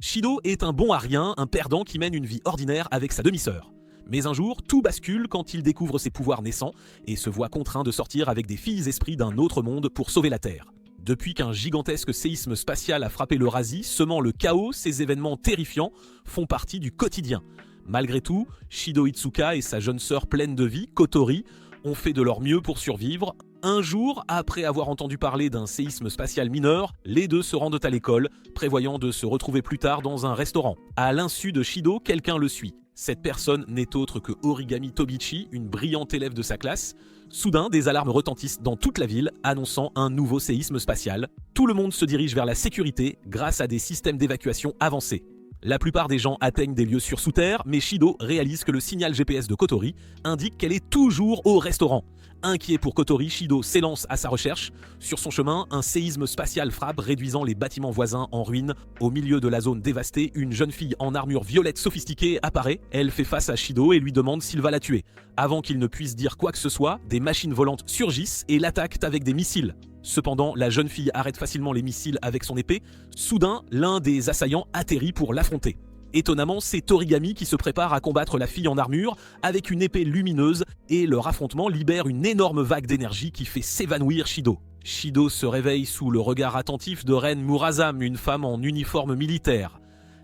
Shido est un bon à rien, un perdant qui mène une vie ordinaire avec sa demi-sœur. Mais un jour, tout bascule quand il découvre ses pouvoirs naissants et se voit contraint de sortir avec des filles esprits d'un autre monde pour sauver la Terre. Depuis qu'un gigantesque séisme spatial a frappé l'Eurasie, semant le chaos, ces événements terrifiants font partie du quotidien. Malgré tout, Shido Itsuka et sa jeune sœur pleine de vie, Kotori, ont fait de leur mieux pour survivre. Un jour, après avoir entendu parler d'un séisme spatial mineur, les deux se rendent à l'école, prévoyant de se retrouver plus tard dans un restaurant. À l'insu de Shido, quelqu'un le suit. Cette personne n'est autre que Origami Tobichi, une brillante élève de sa classe. Soudain, des alarmes retentissent dans toute la ville, annonçant un nouveau séisme spatial. Tout le monde se dirige vers la sécurité grâce à des systèmes d'évacuation avancés. La plupart des gens atteignent des lieux sûrs sous terre, mais Shido réalise que le signal GPS de Kotori indique qu'elle est toujours au restaurant. Inquiet pour Kotori, Shido s'élance à sa recherche. Sur son chemin, un séisme spatial frappe, réduisant les bâtiments voisins en ruine. Au milieu de la zone dévastée, une jeune fille en armure violette sophistiquée apparaît. Elle fait face à Shido et lui demande s'il va la tuer. Avant qu'il ne puisse dire quoi que ce soit, des machines volantes surgissent et l'attaquent avec des missiles. Cependant, la jeune fille arrête facilement les missiles avec son épée. Soudain, l'un des assaillants atterrit pour l'affronter. Étonnamment, c'est Origami qui se prépare à combattre la fille en armure avec une épée lumineuse et leur affrontement libère une énorme vague d'énergie qui fait s'évanouir Shido. Shido se réveille sous le regard attentif de Ren Murazam, une femme en uniforme militaire.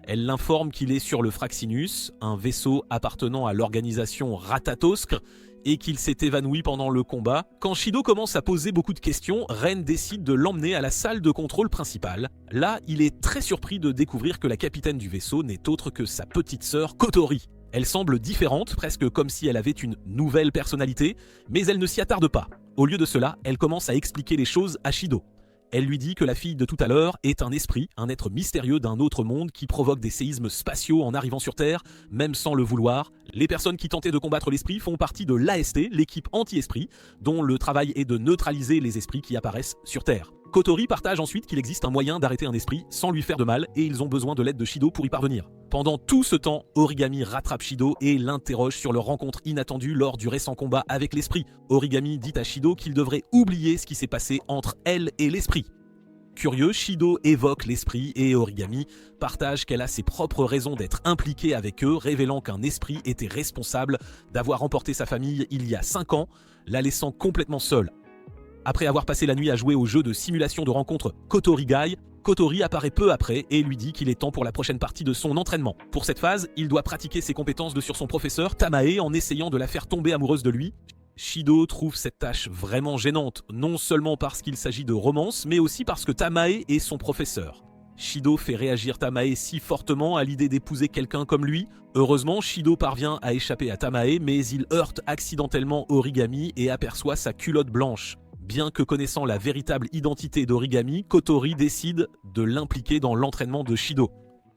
Elle l'informe qu'il est sur le Fraxinus, un vaisseau appartenant à l'organisation Ratatoskr, et qu'il s'est évanoui pendant le combat. Quand Shido commence à poser beaucoup de questions, Ren décide de l'emmener à la salle de contrôle principale. Là, il est très surpris de découvrir que la capitaine du vaisseau n'est autre que sa petite sœur Kotori. Elle semble différente, presque comme si elle avait une nouvelle personnalité, mais elle ne s'y attarde pas. Au lieu de cela, elle commence à expliquer les choses à Shido. Elle lui dit que la fille de tout à l'heure est un esprit, un être mystérieux d'un autre monde qui provoque des séismes spatiaux en arrivant sur Terre, même sans le vouloir. Les personnes qui tentaient de combattre l'esprit font partie de l'AST, l'équipe anti-esprit, dont le travail est de neutraliser les esprits qui apparaissent sur Terre. Kotori partage ensuite qu'il existe un moyen d'arrêter un esprit sans lui faire de mal et ils ont besoin de l'aide de Shido pour y parvenir. Pendant tout ce temps, Origami rattrape Shido et l'interroge sur leur rencontre inattendue lors du récent combat avec l'esprit. Origami dit à Shido qu'il devrait oublier ce qui s'est passé entre elle et l'esprit. Curieux, Shido évoque l'esprit et Origami partage qu'elle a ses propres raisons d'être impliquée avec eux, révélant qu'un esprit était responsable d'avoir emporté sa famille il y a 5 ans, la laissant complètement seule. Après avoir passé la nuit à jouer au jeu de simulation de rencontre Kotori Gai, Kotori apparaît peu après et lui dit qu'il est temps pour la prochaine partie de son entraînement. Pour cette phase, il doit pratiquer ses compétences sur son professeur, Tamae, en essayant de la faire tomber amoureuse de lui. Shido trouve cette tâche vraiment gênante, non seulement parce qu'il s'agit de romance, mais aussi parce que Tamae est son professeur. Shido fait réagir Tamae si fortement à l'idée d'épouser quelqu'un comme lui. Heureusement, Shido parvient à échapper à Tamae, mais il heurte accidentellement Origami et aperçoit sa culotte blanche. Bien que connaissant la véritable identité d'Origami, Kotori décide de l'impliquer dans l'entraînement de Shido.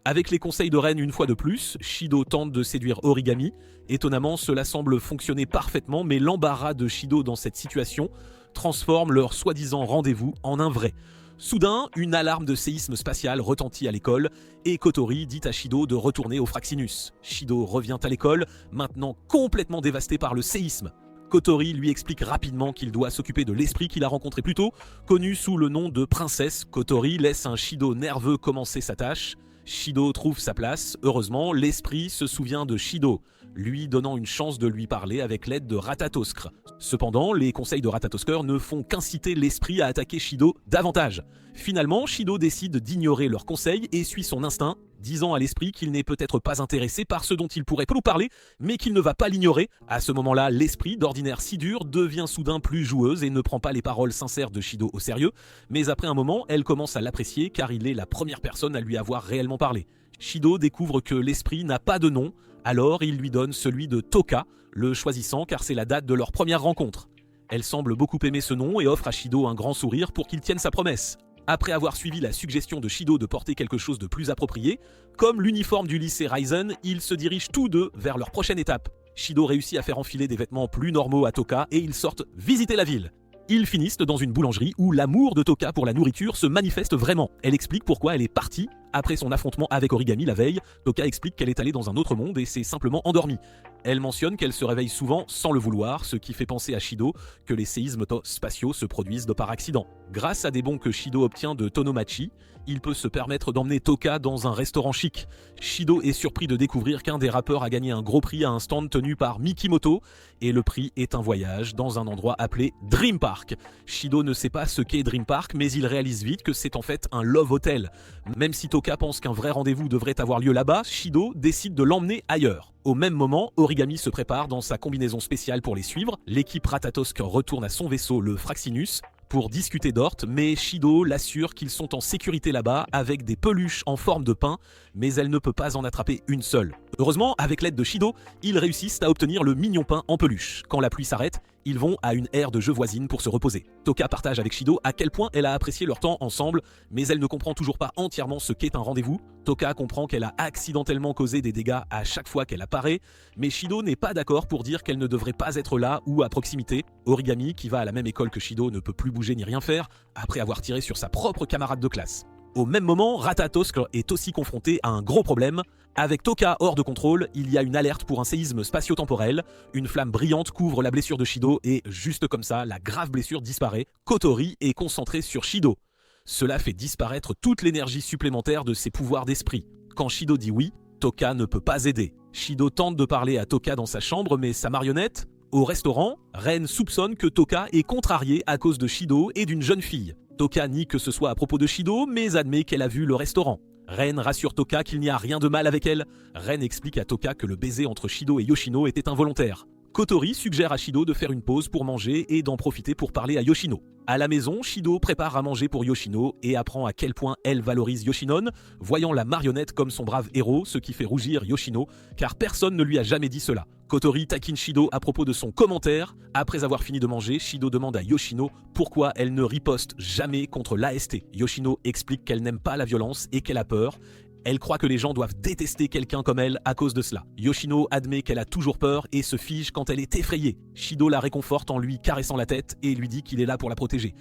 Avec les conseils de Ren une fois de plus, Shido tente de séduire Origami. Étonnamment, cela semble fonctionner parfaitement, mais l'embarras de Shido dans cette situation transforme leur soi-disant rendez-vous en un vrai. Soudain, une alarme de séisme spatial retentit à l'école et Kotori dit à Shido de retourner au Fraxinus. Shido revient à l'école, maintenant complètement dévasté par le séisme. Kotori lui explique rapidement qu'il doit s'occuper de l'esprit qu'il a rencontré plus tôt, connu sous le nom de princesse. Kotori laisse un Shido nerveux commencer sa tâche. Shido trouve sa place. Heureusement, l'esprit se souvient de Shido, lui donnant une chance de lui parler avec l'aide de Ratatoskr. Cependant, les conseils de Ratatoskr ne font qu'inciter l'esprit à attaquer Shido davantage. Finalement, Shido décide d'ignorer leurs conseils et suit son instinct, disant à l'esprit qu'il n'est peut-être pas intéressé par ce dont il pourrait nous parler, mais qu'il ne va pas l'ignorer. À ce moment-là, l'esprit, d'ordinaire si dur, devient soudain plus joueuse et ne prend pas les paroles sincères de Shido au sérieux, mais après un moment, elle commence à l'apprécier car il est la première personne à lui avoir réellement parlé. Shido découvre que l'esprit n'a pas de nom, alors il lui donne celui de Toka, le choisissant car c'est la date de leur première rencontre. Elle semble beaucoup aimer ce nom et offre à Shido un grand sourire pour qu'il tienne sa promesse. Après avoir suivi la suggestion de Shido de porter quelque chose de plus approprié, comme l'uniforme du lycée Raizen, ils se dirigent tous deux vers leur prochaine étape. Shido réussit à faire enfiler des vêtements plus normaux à Toka et ils sortent visiter la ville. Ils finissent dans une boulangerie où l'amour de Toka pour la nourriture se manifeste vraiment. Elle explique pourquoi elle est partie après son affrontement avec Origami la veille. Toka explique qu'elle est allée dans un autre monde et s'est simplement endormie. Elle mentionne qu'elle se réveille souvent sans le vouloir, ce qui fait penser à Shido que les séismes spatiaux se produisent de par accident. Grâce à des bons que Shido obtient de Tonomachi, il peut se permettre d'emmener Toka dans un restaurant chic. Shido est surpris de découvrir qu'un des rappeurs a gagné un gros prix à un stand tenu par Mikimoto, et le prix est un voyage dans un endroit appelé Dream Park. Shido ne sait pas ce qu'est Dream Park, mais il réalise vite que c'est en fait un love hotel. Même si Toka pense qu'un vrai rendez-vous devrait avoir lieu là-bas, Shido décide de l'emmener ailleurs. Au même moment, Origami se prépare dans sa combinaison spéciale pour les suivre. L'équipe Ratatosk retourne à son vaisseau, le Fraxinus, pour discuter d'Ort, mais Shido l'assure qu'ils sont en sécurité là-bas avec des peluches en forme de pain, mais elle ne peut pas en attraper une seule. Heureusement, avec l'aide de Shido, ils réussissent à obtenir le mignon pain en peluche. Quand la pluie s'arrête, ils vont à une aire de jeu voisine pour se reposer. Toka partage avec Shido à quel point elle a apprécié leur temps ensemble, mais elle ne comprend toujours pas entièrement ce qu'est un rendez-vous. Toka comprend qu'elle a accidentellement causé des dégâts à chaque fois qu'elle apparaît, mais Shido n'est pas d'accord pour dire qu'elle ne devrait pas être là ou à proximité. Origami, qui va à la même école que Shido, ne peut plus bouger ni rien faire, après avoir tiré sur sa propre camarade de classe. Au même moment, Ratatosk est aussi confronté à un gros problème. Avec Toka hors de contrôle, il y a une alerte pour un séisme spatio-temporel. Une flamme brillante couvre la blessure de Shido et, juste comme ça, la grave blessure disparaît. Kotori est concentré sur Shido. Cela fait disparaître toute l'énergie supplémentaire de ses pouvoirs d'esprit. Quand Shido dit oui, Toka ne peut pas aider. Shido tente de parler à Toka dans sa chambre, mais sa marionnette... Au restaurant, Ren soupçonne que Toka est contrariée à cause de Shido et d'une jeune fille. Toka nie que ce soit à propos de Shido, mais admet qu'elle a vu le restaurant. Ren rassure Toka qu'il n'y a rien de mal avec elle. Ren explique à Toka que le baiser entre Shido et Yoshino était involontaire. Kotori suggère à Shido de faire une pause pour manger et d'en profiter pour parler à Yoshino. À la maison, Shido prépare à manger pour Yoshino et apprend à quel point elle valorise Yoshinon, voyant la marionnette comme son brave héros, ce qui fait rougir Yoshino, car personne ne lui a jamais dit cela. Kotori taquine Shido à propos de son commentaire. Après avoir fini de manger, Shido demande à Yoshino pourquoi elle ne riposte jamais contre l'AST. Yoshino explique qu'elle n'aime pas la violence et qu'elle a peur. Elle croit que les gens doivent détester quelqu'un comme elle à cause de cela. Yoshino admet qu'elle a toujours peur et se fige quand elle est effrayée. Shido la réconforte en lui caressant la tête et lui dit qu'il est là pour la protéger.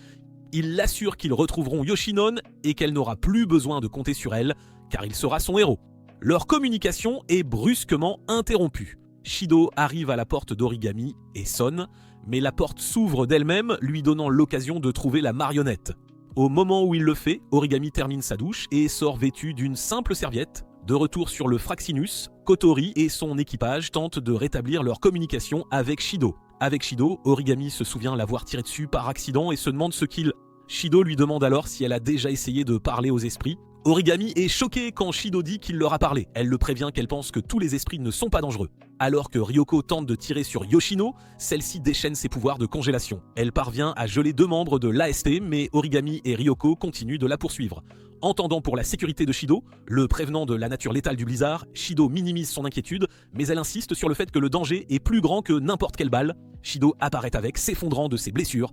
Il l'assure qu'ils retrouveront Yoshinon et qu'elle n'aura plus besoin de compter sur elle, car il sera son héros. Leur communication est brusquement interrompue. Shido arrive à la porte d'Origami et sonne, mais la porte s'ouvre d'elle-même, lui donnant l'occasion de trouver la marionnette. Au moment où il le fait, Origami termine sa douche et sort vêtu d'une simple serviette. De retour sur le Fraxinus, Kotori et son équipage tentent de rétablir leur communication avec Shido. Avec Shido, Origami se souvient l'avoir tiré dessus par accident et se demande ce qu'il... Shido lui demande alors si elle a déjà essayé de parler aux esprits. Origami est choquée quand Shido dit qu'il leur a parlé. Elle le prévient qu'elle pense que tous les esprits ne sont pas dangereux. Alors que Ryoko tente de tirer sur Yoshino, celle-ci déchaîne ses pouvoirs de congélation. Elle parvient à geler 2 membres de l'AST, mais Origami et Ryoko continuent de la poursuivre. Entendant pour la sécurité de Shido, le prévenant de la nature létale du blizzard, Shido minimise son inquiétude, mais elle insiste sur le fait que le danger est plus grand que n'importe quelle balle. Shido apparaît avec, s'effondrant de ses blessures.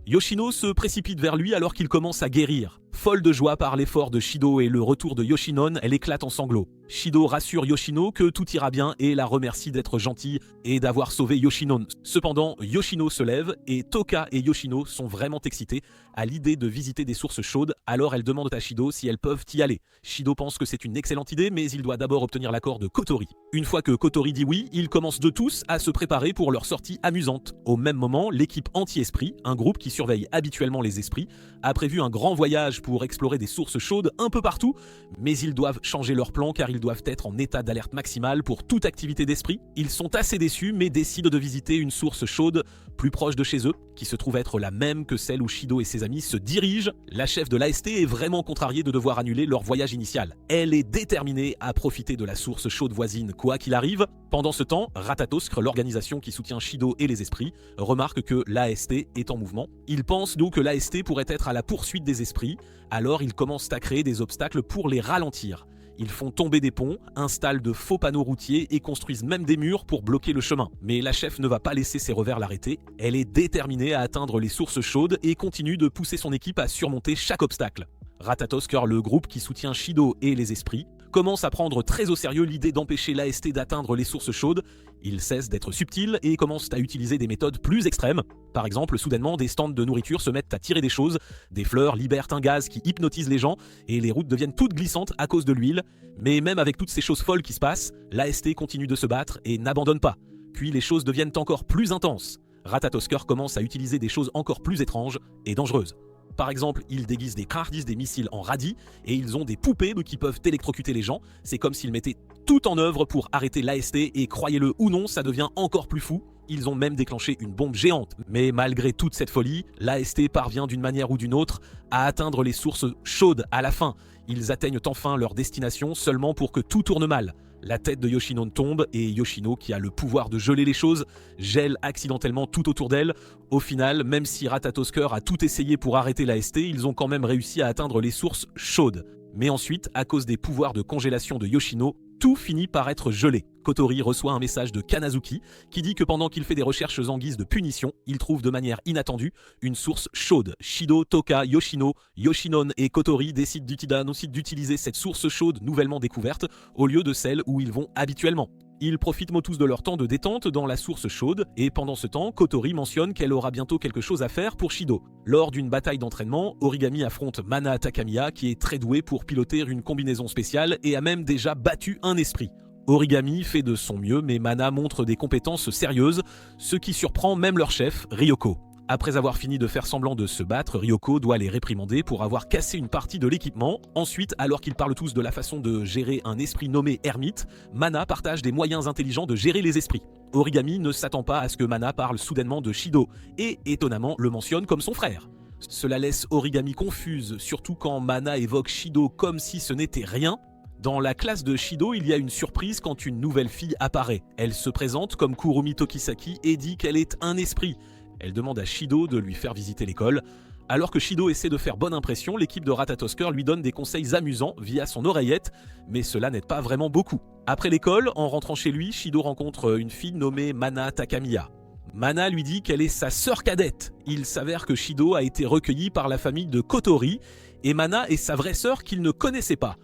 Yoshino se précipite vers lui alors qu'il commence à guérir. Folle de joie par l'effort de Shido et le retour de Yoshinon, elle éclate en sanglots. Shido rassure Yoshino que tout ira bien et la remercie d'être gentille et d'avoir sauvé Yoshinon. Cependant, Yoshino se lève et Toka et Yoshino sont vraiment excités à l'idée de visiter des sources chaudes, alors elles demandent à Shido si elles peuvent y aller. Shido pense que c'est une excellente idée, mais il doit d'abord obtenir l'accord de Kotori. Une fois que Kotori dit oui, ils commencent de tous à se préparer pour leur sortie amusante. Au même moment, l'équipe anti-esprit, un groupe qui surveille habituellement les esprits, a prévu un grand voyage pour explorer des sources chaudes un peu partout, mais ils doivent changer leur plan car ils doivent être en état d'alerte maximale pour toute activité d'esprit. Ils sont assez déçus mais décident de visiter une source chaude plus proche de chez eux, qui se trouve être la même que celle où Shido et ses amis se dirigent. La chef de l'AST est vraiment contrariée de devoir annuler leur voyage initial. Elle est déterminée à profiter de la source chaude voisine quoi qu'il arrive. Pendant ce temps, Ratatosk, l'organisation qui soutient Shido et les esprits, remarque que l'AST est en mouvement. Ils pensent donc que l'AST pourrait être à la poursuite des esprits, alors ils commencent à créer des obstacles pour les ralentir. Ils font tomber des ponts, installent de faux panneaux routiers et construisent même des murs pour bloquer le chemin. Mais la chef ne va pas laisser ses revers l'arrêter. Elle est déterminée à atteindre les sources chaudes et continue de pousser son équipe à surmonter chaque obstacle. Ratatosk, le groupe qui soutient Shido et les esprits, commence à prendre très au sérieux l'idée d'empêcher l'AST d'atteindre les sources chaudes. Ils cessent d'être subtils et commencent à utiliser des méthodes plus extrêmes. Par exemple, soudainement, des stands de nourriture se mettent à tirer des choses, des fleurs libèrent un gaz qui hypnotise les gens et les routes deviennent toutes glissantes à cause de l'huile. Mais même avec toutes ces choses folles qui se passent, l'AST continue de se battre et n'abandonne pas. Puis les choses deviennent encore plus intenses. Ratatosker commence à utiliser des choses encore plus étranges et dangereuses. Par exemple, ils déguisent des Krardis, des missiles en radis, et ils ont des poupées qui peuvent électrocuter les gens. C'est comme s'ils mettaient tout en œuvre pour arrêter l'AST, et croyez-le ou non, ça devient encore plus fou. Ils ont même déclenché une bombe géante. Mais malgré toute cette folie, l'AST parvient d'une manière ou d'une autre à atteindre les sources chaudes à la fin. Ils atteignent enfin leur destination seulement pour que tout tourne mal. La tête de Yoshino tombe et Yoshino, qui a le pouvoir de geler les choses, gèle accidentellement tout autour d'elle. Au final, même si Ratatoskr a tout essayé pour arrêter l'AST, ils ont quand même réussi à atteindre les sources chaudes. Mais ensuite, à cause des pouvoirs de congélation de Yoshino, tout finit par être gelé. Kotori reçoit un message de Kanazuki qui dit que pendant qu'il fait des recherches en guise de punition, il trouve de manière inattendue une source chaude. Shido, Toka, Yoshino, Yoshinon et Kotori décident d'utiliser cette source chaude nouvellement découverte au lieu de celle où ils vont habituellement. Ils profitent tous de leur temps de détente dans la source chaude, et pendant ce temps, Kotori mentionne qu'elle aura bientôt quelque chose à faire pour Shido. Lors d'une bataille d'entraînement, Origami affronte Mana Takamiya, qui est très doué pour piloter une combinaison spéciale et a même déjà battu un esprit. Origami fait de son mieux, mais Mana montre des compétences sérieuses, ce qui surprend même leur chef, Ryoko. Après avoir fini de faire semblant de se battre, Ryoko doit les réprimander pour avoir cassé une partie de l'équipement. Ensuite, alors qu'ils parlent tous de la façon de gérer un esprit nommé Hermite, Mana partage des moyens intelligents de gérer les esprits. Origami ne s'attend pas à ce que Mana parle soudainement de Shido, et étonnamment le mentionne comme son frère. Cela laisse Origami confuse, surtout quand Mana évoque Shido comme si ce n'était rien. Dans la classe de Shido, il y a une surprise quand une nouvelle fille apparaît. Elle se présente comme Kurumi Tokisaki et dit qu'elle est un esprit. Elle demande à Shido de lui faire visiter l'école. Alors que Shido essaie de faire bonne impression, l'équipe de Ratatoskr lui donne des conseils amusants via son oreillette, mais cela n'aide pas vraiment beaucoup. Après l'école, en rentrant chez lui, Shido rencontre une fille nommée Mana Takamiya. Mana lui dit qu'elle est sa sœur cadette. Il s'avère que Shido a été recueilli par la famille de Kotori, et Mana est sa vraie sœur qu'il ne connaissait pas.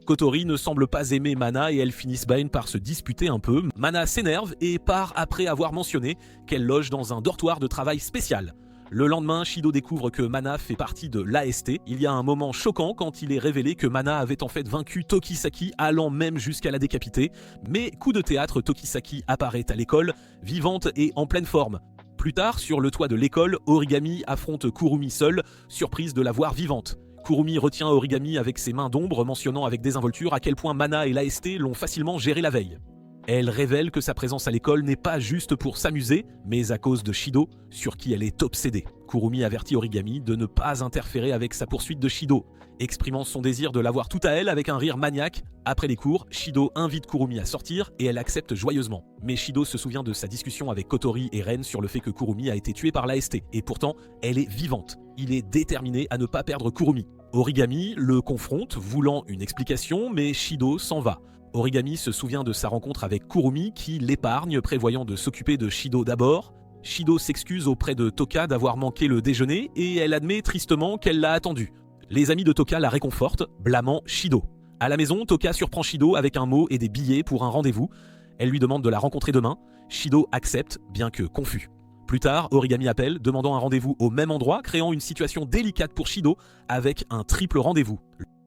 Kotori ne semble pas aimer Mana et elles finissent par se disputer un peu. Mana s'énerve et part après avoir mentionné qu'elle loge dans un dortoir de travail spécial. Le lendemain, Shido découvre que Mana fait partie de l'AST. Il y a un moment choquant quand il est révélé que Mana avait en fait vaincu Tokisaki, allant même jusqu'à la décapiter. Mais coup de théâtre, Tokisaki apparaît à l'école, vivante et en pleine forme. Plus tard, sur le toit de l'école, Origami affronte Kurumi seule, surprise de la voir vivante. Kurumi retient Origami avec ses mains d'ombre, mentionnant avec désinvolture à quel point Mana et l'AST l'ont facilement géré la veille. Elle révèle que sa présence à l'école n'est pas juste pour s'amuser, mais à cause de Shido, sur qui elle est obsédée. Kurumi avertit Origami de ne pas interférer avec sa poursuite de Shido, exprimant son désir de l'avoir tout à elle avec un rire maniaque. Après les cours, Shido invite Kurumi à sortir et elle accepte joyeusement. Mais Shido se souvient de sa discussion avec Kotori et Ren sur le fait que Kurumi a été tué par l'AST, et pourtant, elle est vivante. Il est déterminé à ne pas perdre Kurumi. Origami le confronte, voulant une explication, mais Shido s'en va. Origami se souvient de sa rencontre avec Kurumi qui l'épargne, prévoyant de s'occuper de Shido d'abord. Shido s'excuse auprès de Toka d'avoir manqué le déjeuner et elle admet tristement qu'elle l'a attendu. Les amis de Toka la réconfortent, blâmant Shido. À la maison, Toka surprend Shido avec un mot et des billets pour un rendez-vous. Elle lui demande de la rencontrer demain. Shido accepte, bien que confus. Plus tard, Origami appelle, demandant un rendez-vous au même endroit, créant une situation délicate pour Shido avec un triple rendez-vous.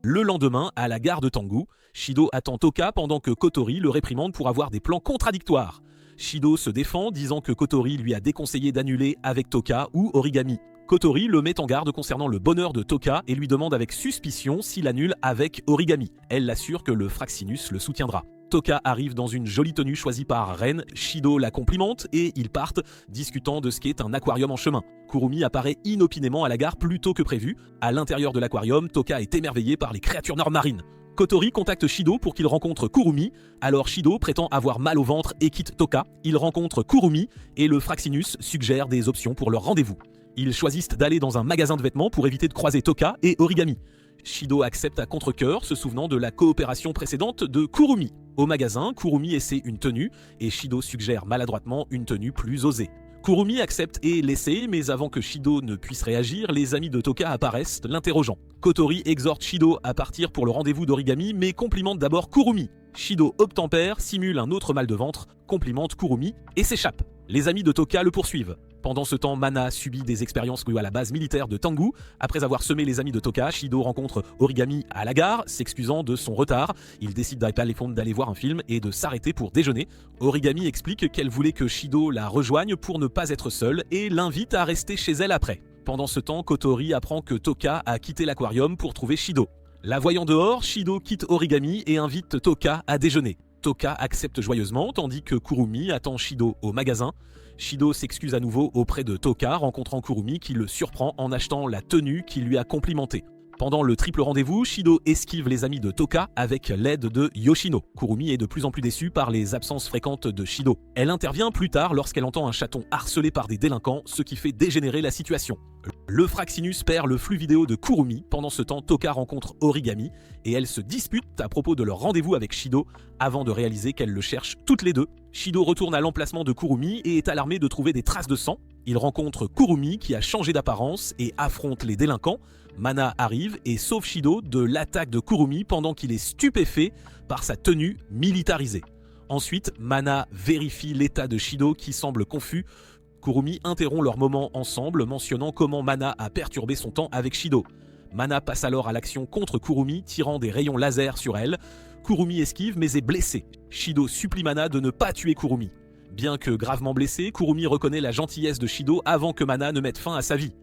Le lendemain, à la gare de Tengu, Shido attend Toka pendant que Kotori le réprimande pour avoir des plans contradictoires. Shido se défend, disant que Kotori lui a déconseillé d'annuler avec Toka ou Origami. Kotori le met en garde concernant le bonheur de Toka et lui demande avec suspicion s'il annule avec Origami. Elle l'assure que le Fraxinus le soutiendra. Toka arrive dans une jolie tenue choisie par Ren, Shido la complimente et ils partent, discutant de ce qu'est un aquarium en chemin. Kurumi apparaît inopinément à la gare plus tôt que prévu. À l'intérieur de l'aquarium, Toka est émerveillé par les créatures nord-marines. Kotori contacte Shido pour qu'il rencontre Kurumi, alors Shido prétend avoir mal au ventre et quitte Toka. Il rencontre Kurumi et le Fraxinus suggère des options pour leur rendez-vous. Ils choisissent d'aller dans un magasin de vêtements pour éviter de croiser Toka et Origami. Shido accepte à contre-cœur, se souvenant de la coopération précédente de Kurumi. Au magasin, Kurumi essaie une tenue et Shido suggère maladroitement une tenue plus osée. Kurumi accepte et l'essaie, mais avant que Shido ne puisse réagir, les amis de Toka apparaissent, l'interrogeant. Kotori exhorte Shido à partir pour le rendez-vous d'Origami, mais complimente d'abord Kurumi. Shido obtempère, simule un autre mal de ventre, complimente Kurumi et s'échappe. Les amis de Toka le poursuivent. Pendant ce temps, Mana subit des expériences à la base militaire de Tengu. Après avoir semé les amis de Toka, Shido rencontre Origami à la gare, s'excusant de son retard. Il décide d'aller voir un film et de s'arrêter pour déjeuner. Origami explique qu'elle voulait que Shido la rejoigne pour ne pas être seule et l'invite à rester chez elle après. Pendant ce temps, Kotori apprend que Toka a quitté l'aquarium pour trouver Shido. La voyant dehors, Shido quitte Origami et invite Toka à déjeuner. Toka accepte joyeusement tandis que Kurumi attend Shido au magasin. Shido s'excuse à nouveau auprès de Toka, rencontrant Kurumi qui le surprend en achetant la tenue qu'il lui a complimentée. Pendant le triple rendez-vous, Shido esquive les amis de Toka avec l'aide de Yoshino. Kurumi est de plus en plus déçue par les absences fréquentes de Shido. Elle intervient plus tard lorsqu'elle entend un chaton harcelé par des délinquants, ce qui fait dégénérer la situation. Le Fraxinus perd le flux vidéo de Kurumi. Pendant ce temps, Toka rencontre Origami et elles se disputent à propos de leur rendez-vous avec Shido avant de réaliser qu'elles le cherchent toutes les deux. Shido retourne à l'emplacement de Kurumi et est alarmé de trouver des traces de sang. Il rencontre Kurumi qui a changé d'apparence et affronte les délinquants. Mana arrive et sauve Shido de l'attaque de Kurumi pendant qu'il est stupéfait par sa tenue militarisée. Ensuite, Mana vérifie l'état de Shido qui semble confus. Kurumi interrompt leur moment ensemble, mentionnant comment Mana a perturbé son temps avec Shido. Mana passe alors à l'action contre Kurumi, tirant des rayons laser sur elle. Kurumi esquive mais est blessé. Shido supplie Mana de ne pas tuer Kurumi. Bien que gravement blessé, Kurumi reconnaît la gentillesse de Shido avant que Mana ne mette fin à sa vie.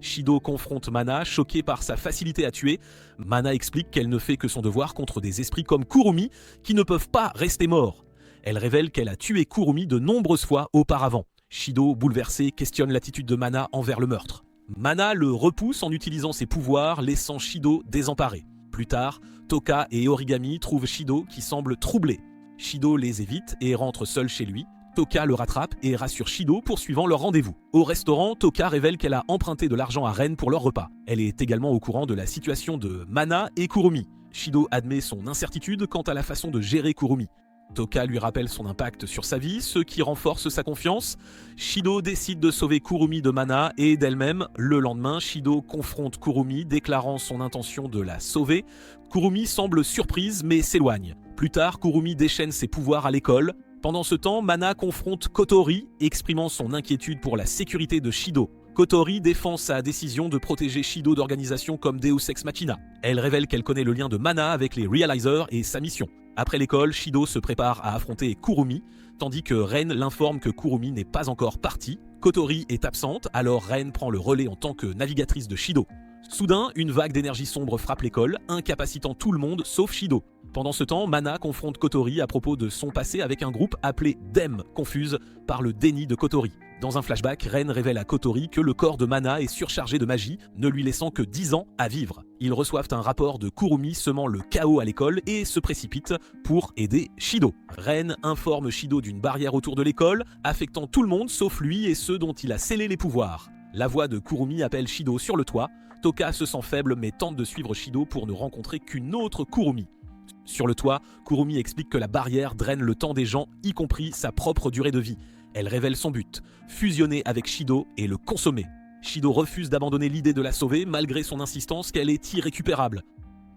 Shido confronte Mana, choquée par sa facilité à tuer. Mana explique qu'elle ne fait que son devoir contre des esprits comme Kurumi qui ne peuvent pas rester morts. Elle révèle qu'elle a tué Kurumi de nombreuses fois auparavant. Shido, bouleversé, questionne l'attitude de Mana envers le meurtre. Mana le repousse en utilisant ses pouvoirs, laissant Shido désemparé. Plus tard, Toka et Origami trouvent Shido qui semble troublé. Shido les évite et rentre seul chez lui. Toka le rattrape et rassure Shido poursuivant leur rendez-vous. Au restaurant, Toka révèle qu'elle a emprunté de l'argent à Ren pour leur repas. Elle est également au courant de la situation de Mana et Kurumi. Shido admet son incertitude quant à la façon de gérer Kurumi. Toka lui rappelle son impact sur sa vie, ce qui renforce sa confiance. Shido décide de sauver Kurumi de Mana et d'elle-même. Le lendemain, Shido confronte Kurumi, déclarant son intention de la sauver. Kurumi semble surprise mais s'éloigne. Plus tard, Kurumi déchaîne ses pouvoirs à l'école. Pendant ce temps, Mana confronte Kotori, exprimant son inquiétude pour la sécurité de Shido. Kotori défend sa décision de protéger Shido d'organisations comme Deus Ex Machina. Elle révèle qu'elle connaît le lien de Mana avec les Realizers et sa mission. Après l'école, Shido se prépare à affronter Kurumi, tandis que Ren l'informe que Kurumi n'est pas encore parti. Kotori est absente, alors Ren prend le relais en tant que navigatrice de Shido. Soudain, une vague d'énergie sombre frappe l'école, incapacitant tout le monde sauf Shido. Pendant ce temps, Mana confronte Kotori à propos de son passé avec un groupe appelé Dem, confuse par le déni de Kotori. Dans un flashback, Ren révèle à Kotori que le corps de Mana est surchargé de magie, ne lui laissant que 10 ans à vivre. Ils reçoivent un rapport de Kurumi semant le chaos à l'école et se précipitent pour aider Shido. Ren informe Shido d'une barrière autour de l'école, affectant tout le monde sauf lui et ceux dont il a scellé les pouvoirs. La voix de Kurumi appelle Shido sur le toit. Toka se sent faible mais tente de suivre Shido pour ne rencontrer qu'une autre Kurumi. Sur le toit, Kurumi explique que la barrière draine le temps des gens, y compris sa propre durée de vie. Elle révèle son but, fusionner avec Shido et le consommer. Shido refuse d'abandonner l'idée de la sauver malgré son insistance qu'elle est irrécupérable.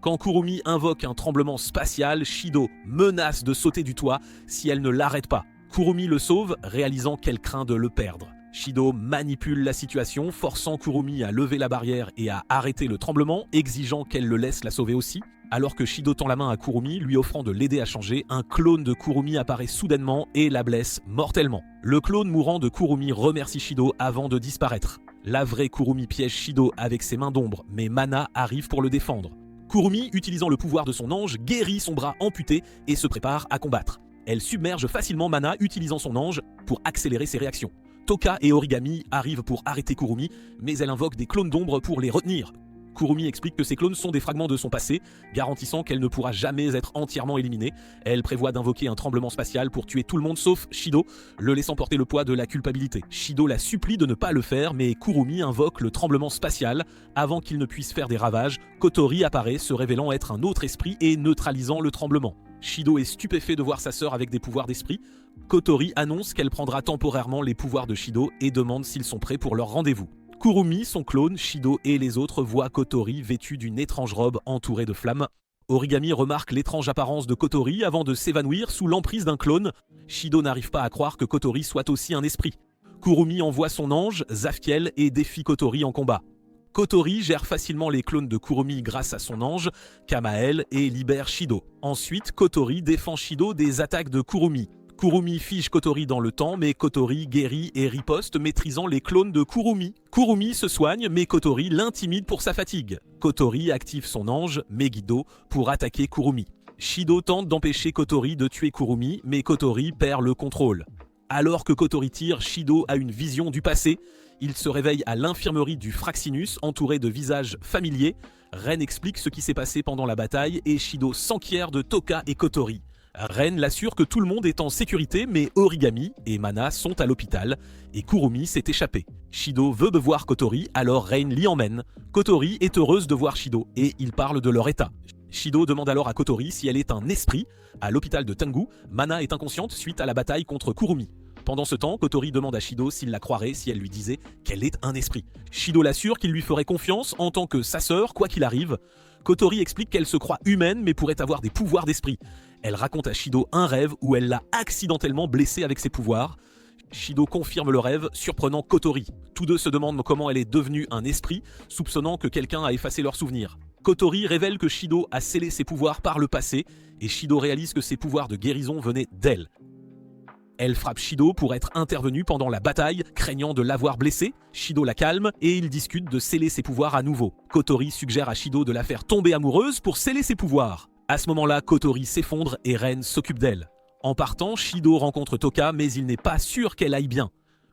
Quand Kurumi invoque un tremblement spatial, Shido menace de sauter du toit si elle ne l'arrête pas. Kurumi le sauve, réalisant qu'elle craint de le perdre. Shido manipule la situation, forçant Kurumi à lever la barrière et à arrêter le tremblement, exigeant qu'elle le laisse la sauver aussi. Alors que Shido tend la main à Kurumi, lui offrant de l'aider à changer, un clone de Kurumi apparaît soudainement et la blesse mortellement. Le clone mourant de Kurumi remercie Shido avant de disparaître. La vraie Kurumi piège Shido avec ses mains d'ombre, mais Mana arrive pour le défendre. Kurumi, utilisant le pouvoir de son ange, guérit son bras amputé et se prépare à combattre. Elle submerge facilement Mana utilisant son ange pour accélérer ses réactions. Toka et Origami arrivent pour arrêter Kurumi, mais elle invoque des clones d'ombre pour les retenir. Kurumi explique que ces clones sont des fragments de son passé, garantissant qu'elle ne pourra jamais être entièrement éliminée. Elle prévoit d'invoquer un tremblement spatial pour tuer tout le monde sauf Shido, le laissant porter le poids de la culpabilité. Shido la supplie de ne pas le faire, mais Kurumi invoque le tremblement spatial. Avant qu'il ne puisse faire des ravages, Kotori apparaît, se révélant être un autre esprit et neutralisant le tremblement. Shido est stupéfait de voir sa sœur avec des pouvoirs d'esprit. Kotori annonce qu'elle prendra temporairement les pouvoirs de Shido et demande s'ils sont prêts pour leur rendez-vous. Kurumi, son clone, Shido et les autres voient Kotori vêtue d'une étrange robe entourée de flammes. Origami remarque l'étrange apparence de Kotori avant de s'évanouir sous l'emprise d'un clone. Shido n'arrive pas à croire que Kotori soit aussi un esprit. Kurumi envoie son ange, Zafkiel, et défie Kotori en combat. Kotori gère facilement les clones de Kurumi grâce à son ange, Kamael, et libère Shido. Ensuite, Kotori défend Shido des attaques de Kurumi. Kurumi fige Kotori dans le temps, mais Kotori guérit et riposte, maîtrisant les clones de Kurumi. Kurumi se soigne, mais Kotori l'intimide pour sa fatigue. Kotori active son ange, Megiddo, pour attaquer Kurumi. Shido tente d'empêcher Kotori de tuer Kurumi, mais Kotori perd le contrôle. Alors que Kotori tire, Shido a une vision du passé. Il se réveille à l'infirmerie du Fraxinus, entouré de visages familiers. Ren explique ce qui s'est passé pendant la bataille et Shido s'enquiert de Toka et Kotori. Ren l'assure que tout le monde est en sécurité, mais Origami et Mana sont à l'hôpital et Kurumi s'est échappé. Shido veut voir Kotori, alors Ren l'y emmène. Kotori est heureuse de voir Shido et ils parlent de leur état. Shido demande alors à Kotori si elle est un esprit. À l'hôpital de Tengu, Mana est inconsciente suite à la bataille contre Kurumi. Pendant ce temps, Kotori demande à Shido s'il la croirait si elle lui disait qu'elle est un esprit. Shido l'assure qu'il lui ferait confiance en tant que sa sœur, quoi qu'il arrive. Kotori explique qu'elle se croit humaine mais pourrait avoir des pouvoirs d'esprit. Elle raconte à Shido un rêve où elle l'a accidentellement blessé avec ses pouvoirs. Shido confirme le rêve, surprenant Kotori. Tous deux se demandent comment elle est devenue un esprit, soupçonnant que quelqu'un a effacé leurs souvenirs. Kotori révèle que Shido a scellé ses pouvoirs par le passé et Shido réalise que ses pouvoirs de guérison venaient d'elle. Elle frappe Shido pour être intervenue pendant la bataille, craignant de l'avoir blessée. Shido la calme et ils discutent de sceller ses pouvoirs à nouveau. Kotori suggère à Shido de la faire tomber amoureuse pour sceller ses pouvoirs. À ce moment-là, Kotori s'effondre et Ren s'occupe d'elle. En partant, Shido rencontre Toka, mais il n'est pas sûr qu'elle aille bien.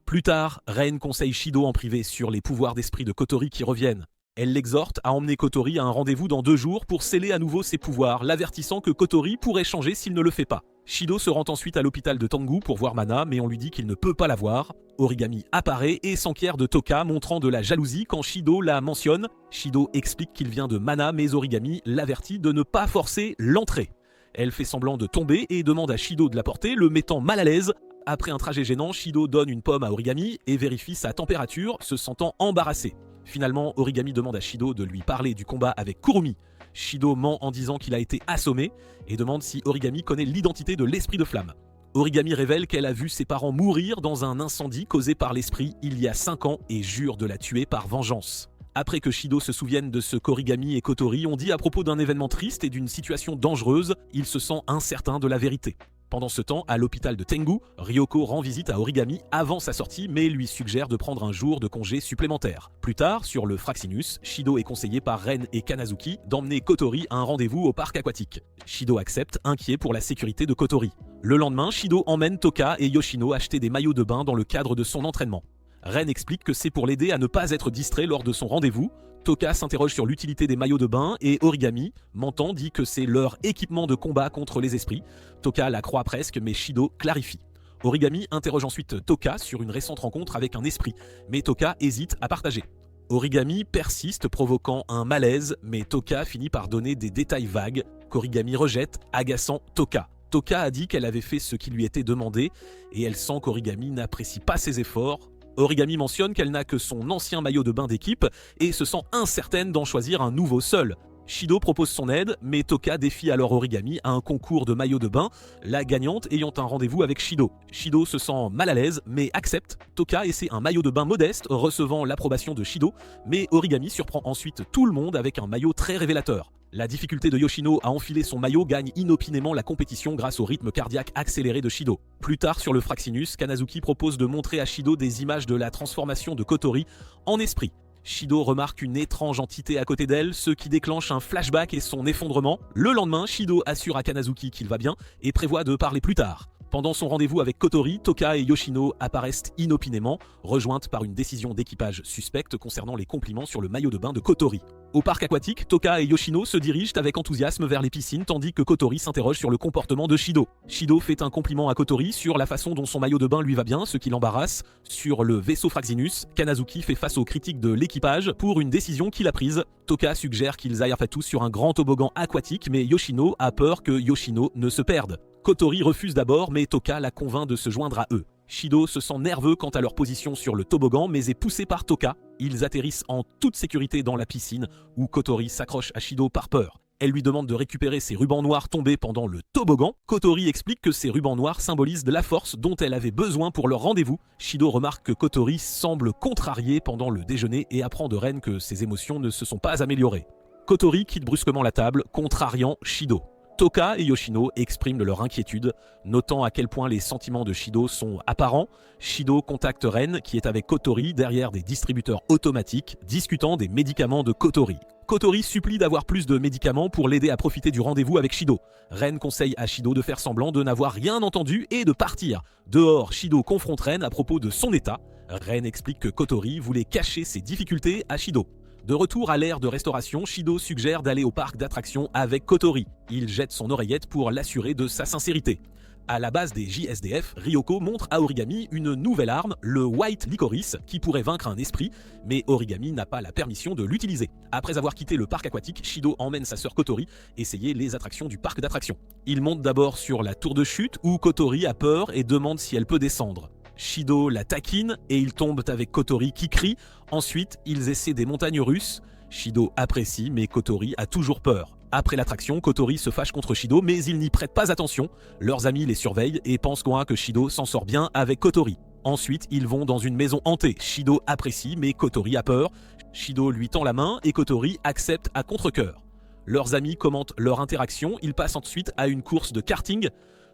Plus tard, Ren conseille Shido en privé sur les pouvoirs d'esprit de Kotori qui reviennent. Elle l'exhorte à emmener Kotori à un rendez-vous dans 2 jours pour sceller à nouveau ses pouvoirs, l'avertissant que Kotori pourrait changer s'il ne le fait pas. Shido se rend ensuite à l'hôpital de Tengu pour voir Mana, mais on lui dit qu'il ne peut pas la voir. Origami apparaît et s'enquiert de Toka, montrant de la jalousie quand Shido la mentionne. Shido explique qu'il vient de Mana, mais Origami l'avertit de ne pas forcer l'entrée. Elle fait semblant de tomber et demande à Shido de la porter, le mettant mal à l'aise. Après un trajet gênant, Shido donne une pomme à Origami et vérifie sa température, se sentant embarrassé. Finalement, Origami demande à Shido de lui parler du combat avec Kurumi. Shido ment en disant qu'il a été assommé et demande si Origami connaît l'identité de l'esprit de flamme. Origami révèle qu'elle a vu ses parents mourir dans un incendie causé par l'esprit il y a 5 ans et jure de la tuer par vengeance. Après que Shido se souvienne de ce qu'Origami et Kotori ont dit à propos d'un événement triste et d'une situation dangereuse, il se sent incertain de la vérité. Pendant ce temps, à l'hôpital de Tengu, Ryoko rend visite à Origami avant sa sortie mais lui suggère de prendre un jour de congé supplémentaire. Plus tard, sur le Fraxinus, Shido est conseillé par Ren et Kanazuki d'emmener Kotori à un rendez-vous au parc aquatique. Shido accepte, inquiet pour la sécurité de Kotori. Le lendemain, Shido emmène Toka et Yoshino acheter des maillots de bain dans le cadre de son entraînement. Ren explique que c'est pour l'aider à ne pas être distrait lors de son rendez-vous. Toka s'interroge sur l'utilité des maillots de bain et Origami, mentant, dit que c'est leur équipement de combat contre les esprits. Toka la croit presque, mais Shido clarifie. Origami interroge ensuite Toka sur une récente rencontre avec un esprit, mais Toka hésite à partager. Origami persiste, provoquant un malaise, mais Toka finit par donner des détails vagues qu'Origami rejette, agaçant Toka. Toka a dit qu'elle avait fait ce qui lui était demandé et elle sent qu'Origami n'apprécie pas ses efforts. Origami mentionne qu'elle n'a que son ancien maillot de bain d'équipe et se sent incertaine d'en choisir un nouveau seul. Shido propose son aide, mais Toka défie alors Origami à un concours de maillots de bain, la gagnante ayant un rendez-vous avec Shido. Shido se sent mal à l'aise, mais accepte. Toka essaie un maillot de bain modeste, recevant l'approbation de Shido, mais Origami surprend ensuite tout le monde avec un maillot très révélateur. La difficulté de Yoshino à enfiler son maillot gagne inopinément la compétition grâce au rythme cardiaque accéléré de Shido. Plus tard sur le Fraxinus, Kanazuki propose de montrer à Shido des images de la transformation de Kotori en esprit. Shido remarque une étrange entité à côté d'elle, ce qui déclenche un flashback et son effondrement. Le lendemain, Shido assure à Kanazuki qu'il va bien et prévoit de parler plus tard. Pendant son rendez-vous avec Kotori, Toka et Yoshino apparaissent inopinément, rejointes par une décision d'équipage suspecte concernant les compliments sur le maillot de bain de Kotori. Au parc aquatique, Toka et Yoshino se dirigent avec enthousiasme vers les piscines tandis que Kotori s'interroge sur le comportement de Shido. Shido fait un compliment à Kotori sur la façon dont son maillot de bain lui va bien, ce qui l'embarrasse. Sur le vaisseau Fraxinus, Kanazuki fait face aux critiques de l'équipage pour une décision qu'il a prise. Toka suggère qu'ils aillent tous sur un grand toboggan aquatique, mais Yoshino a peur que Yoshino ne se perde. Kotori refuse d'abord, mais Toka la convainc de se joindre à eux. Shido se sent nerveux quant à leur position sur le toboggan, mais est poussé par Toka. Ils atterrissent en toute sécurité dans la piscine, où Kotori s'accroche à Shido par peur. Elle lui demande de récupérer ses rubans noirs tombés pendant le toboggan. Kotori explique que ces rubans noirs symbolisent de la force dont elle avait besoin pour leur rendez-vous. Shido remarque que Kotori semble contrariée pendant le déjeuner et apprend de Ren que ses émotions ne se sont pas améliorées. Kotori quitte brusquement la table, contrariant Shido. Toka et Yoshino expriment leur inquiétude, notant à quel point les sentiments de Shido sont apparents. Shido contacte Ren, qui est avec Kotori derrière des distributeurs automatiques, discutant des médicaments de Kotori. Kotori supplie d'avoir plus de médicaments pour l'aider à profiter du rendez-vous avec Shido. Ren conseille à Shido de faire semblant de n'avoir rien entendu et de partir. Dehors, Shido confronte Ren à propos de son état. Ren explique que Kotori voulait cacher ses difficultés à Shido. De retour à l'ère de restauration, Shido suggère d'aller au parc d'attractions avec Kotori. Il jette son oreillette pour l'assurer de sa sincérité. À la base des JSDF, Ryoko montre à Origami une nouvelle arme, le White Licorice, qui pourrait vaincre un esprit, mais Origami n'a pas la permission de l'utiliser. Après avoir quitté le parc aquatique, Shido emmène sa sœur Kotori essayer les attractions du parc d'attractions. Il monte d'abord sur la tour de chute où Kotori a peur et demande si elle peut descendre. Shido la taquine et ils tombent avec Kotori qui crie. Ensuite, ils essaient des montagnes russes. Shido apprécie, mais Kotori a toujours peur. Après l'attraction, Kotori se fâche contre Shido, mais il n'y prête pas attention. Leurs amis les surveillent et pensent que Shido s'en sort bien avec Kotori. Ensuite, ils vont dans une maison hantée. Shido apprécie, mais Kotori a peur. Shido lui tend la main et Kotori accepte à contre-cœur. Leurs amis commentent leur interaction. Ils passent ensuite à une course de karting.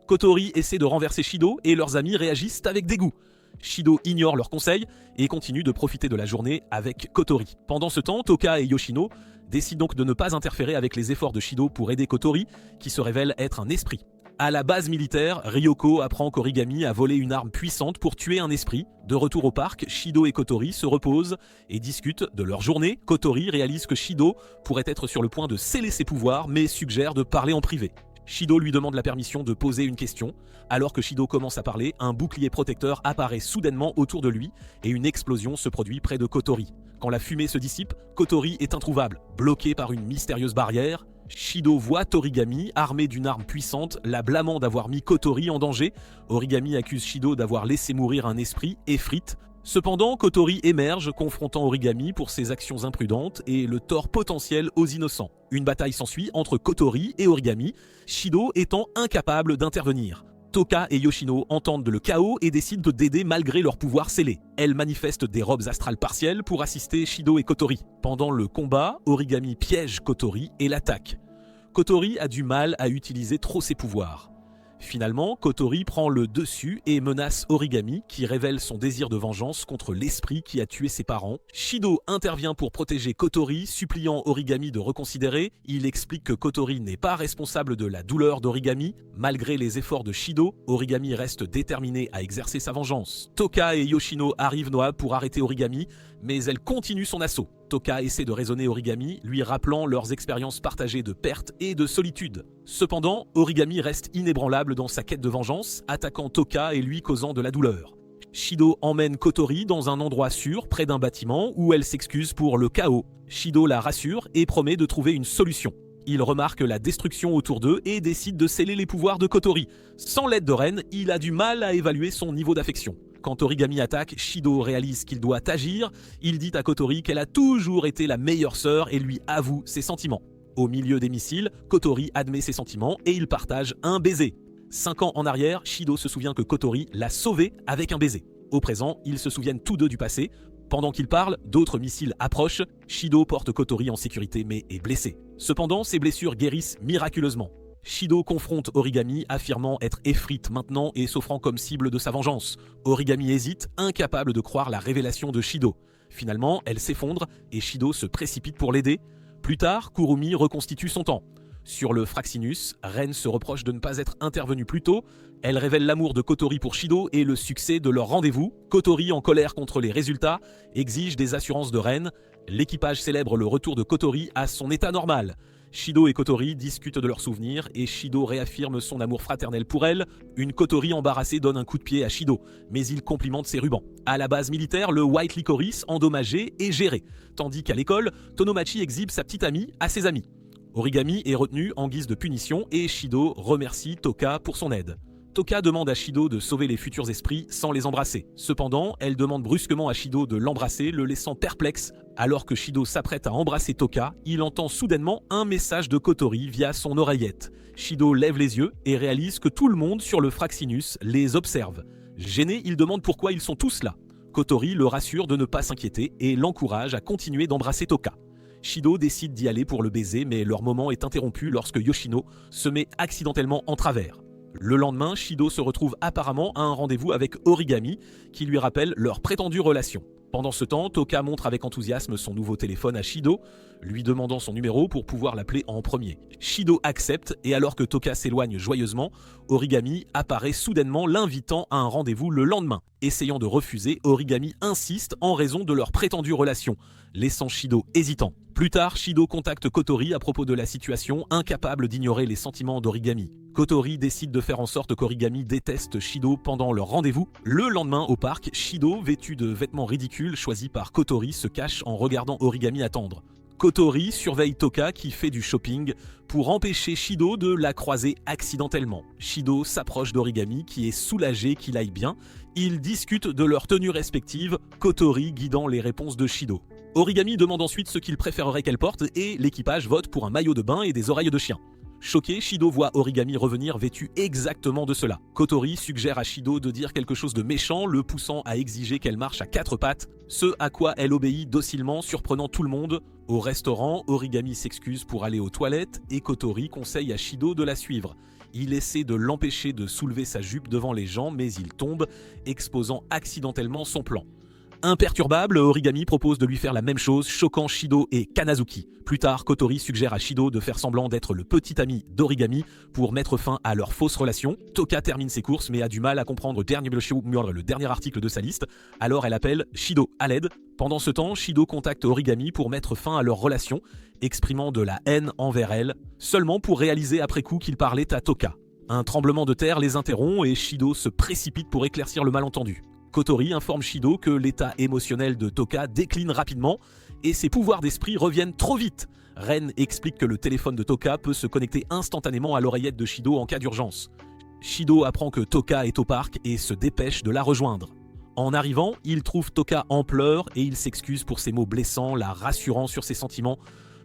Kotori essaie de renverser Shido et leurs amis réagissent avec dégoût. Shido ignore leurs conseils et continue de profiter de la journée avec Kotori. Pendant ce temps, Toka et Yoshino décident donc de ne pas interférer avec les efforts de Shido pour aider Kotori, qui se révèle être un esprit. À la base militaire, Ryoko apprend qu'Origami a volé une arme puissante pour tuer un esprit. De retour au parc, Shido et Kotori se reposent et discutent de leur journée. Kotori réalise que Shido pourrait être sur le point de sceller ses pouvoirs, mais suggère de parler en privé. Shido lui demande la permission de poser une question. Alors que Shido commence à parler, un bouclier protecteur apparaît soudainement autour de lui et une explosion se produit près de Kotori. Quand la fumée se dissipe, Kotori est introuvable, bloqué par une mystérieuse barrière. Shido voit Origami, armé d'une arme puissante, la blâmant d'avoir mis Kotori en danger. Origami accuse Shido d'avoir laissé mourir un esprit, effrite. Cependant, Kotori émerge, confrontant Origami pour ses actions imprudentes et le tort potentiel aux innocents. Une bataille s'ensuit entre Kotori et Origami, Shido étant incapable d'intervenir. Toka et Yoshino entendent le chaos et décident d'aider malgré leur pouvoir scellé. Elles manifestent des robes astrales partielles pour assister Shido et Kotori. Pendant le combat, Origami piège Kotori et l'attaque. Kotori a du mal à utiliser trop ses pouvoirs. Finalement, Kotori prend le dessus et menace Origami, qui révèle son désir de vengeance contre l'esprit qui a tué ses parents. Shido intervient pour protéger Kotori, suppliant Origami de reconsidérer. Il explique que Kotori n'est pas responsable de la douleur d'Origami. Malgré les efforts de Shido, Origami reste déterminé à exercer sa vengeance. Toka et Yoshino arrivent pour arrêter Origami, mais elle continue son assaut. Toka essaie de raisonner Origami, lui rappelant leurs expériences partagées de perte et de solitude. Cependant, Origami reste inébranlable dans sa quête de vengeance, attaquant Toka et lui causant de la douleur. Shido emmène Kotori dans un endroit sûr, près d'un bâtiment, où elle s'excuse pour le chaos. Shido la rassure et promet de trouver une solution. Il remarque la destruction autour d'eux et décide de sceller les pouvoirs de Kotori. Sans l'aide de Ren, il a du mal à évaluer son niveau d'affection. Quand Origami attaque, Shido réalise qu'il doit agir. Il dit à Kotori qu'elle a toujours été la meilleure sœur et lui avoue ses sentiments. Au milieu des missiles, Kotori admet ses sentiments et ils partagent un baiser. 5 ans en arrière, Shido se souvient que Kotori l'a sauvé avec un baiser. Au présent, ils se souviennent tous deux du passé. Pendant qu'ils parlent, d'autres missiles approchent. Shido porte Kotori en sécurité mais est blessé. Cependant, ses blessures guérissent miraculeusement. Shido confronte Origami, affirmant être effrite maintenant et s'offrant comme cible de sa vengeance. Origami hésite, incapable de croire la révélation de Shido. Finalement, elle s'effondre et Shido se précipite pour l'aider. Plus tard, Kurumi reconstitue son temps. Sur le Fraxinus, Ren se reproche de ne pas être intervenue plus tôt. Elle révèle l'amour de Kotori pour Shido et le succès de leur rendez-vous. Kotori, en colère contre les résultats, exige des assurances de Ren. L'équipage célèbre le retour de Kotori à son état normal. Shido et Kotori discutent de leurs souvenirs et Shido réaffirme son amour fraternel pour elle. Une Kotori embarrassée donne un coup de pied à Shido, mais il complimente ses rubans. À la base militaire, le White Licorice, endommagé, est géré, tandis qu'à l'école, Tonomachi exhibe sa petite amie à ses amis. Origami est retenu en guise de punition et Shido remercie Toka pour son aide. Toka demande à Shido de sauver les futurs esprits sans les embrasser. Cependant, elle demande brusquement à Shido de l'embrasser, le laissant perplexe. Alors que Shido s'apprête à embrasser Toka, il entend soudainement un message de Kotori via son oreillette. Shido lève les yeux et réalise que tout le monde sur le Fraxinus les observe. Gêné, il demande pourquoi ils sont tous là. Kotori le rassure de ne pas s'inquiéter et l'encourage à continuer d'embrasser Toka. Shido décide d'y aller pour le baiser, mais leur moment est interrompu lorsque Yoshino se met accidentellement en travers. Le lendemain, Shido se retrouve apparemment à un rendez-vous avec Origami, qui lui rappelle leur prétendue relation. Pendant ce temps, Toka montre avec enthousiasme son nouveau téléphone à Shido, lui demandant son numéro pour pouvoir l'appeler en premier. Shido accepte et alors que Toka s'éloigne joyeusement, Origami apparaît soudainement l'invitant à un rendez-vous le lendemain. Essayant de refuser, Origami insiste en raison de leur prétendue relation, laissant Shido hésitant. Plus tard, Shido contacte Kotori à propos de la situation, incapable d'ignorer les sentiments d'Origami. Kotori décide de faire en sorte qu'Origami déteste Shido pendant leur rendez-vous. Le lendemain, au parc, Shido, vêtu de vêtements ridicules choisis par Kotori, se cache en regardant Origami attendre. Kotori surveille Toka qui fait du shopping pour empêcher Shido de la croiser accidentellement. Shido s'approche d'Origami qui est soulagé qu'il aille bien. Ils discutent de leurs tenues respectives, Kotori guidant les réponses de Shido. Origami demande ensuite ce qu'il préférerait qu'elle porte et l'équipage vote pour un maillot de bain et des oreilles de chien. Choqué, Shido voit Origami revenir vêtu exactement de cela. Kotori suggère à Shido de dire quelque chose de méchant, le poussant à exiger qu'elle marche à 4 pattes, ce à quoi elle obéit docilement, surprenant tout le monde. Au restaurant, Origami s'excuse pour aller aux toilettes et Kotori conseille à Shido de la suivre. Il essaie de l'empêcher de soulever sa jupe devant les gens, mais il tombe, exposant accidentellement son plan. Imperturbable, Origami propose de lui faire la même chose, choquant Shido et Kanazuki. Plus tard, Kotori suggère à Shido de faire semblant d'être le petit ami d'Origami pour mettre fin à leur fausse relation. Toka termine ses courses mais a du mal à comprendre le dernier article de sa liste, alors elle appelle Shido à l'aide. Pendant ce temps, Shido contacte Origami pour mettre fin à leur relation, exprimant de la haine envers elle, seulement pour réaliser après coup qu'il parlait à Toka. Un tremblement de terre les interrompt et Shido se précipite pour éclaircir le malentendu. Kotori informe Shido que l'état émotionnel de Toka décline rapidement et ses pouvoirs d'esprit reviennent trop vite. Ren explique que le téléphone de Toka peut se connecter instantanément à l'oreillette de Shido en cas d'urgence. Shido apprend que Toka est au parc et se dépêche de la rejoindre. En arrivant, il trouve Toka en pleurs et il s'excuse pour ses mots blessants, la rassurant sur ses sentiments.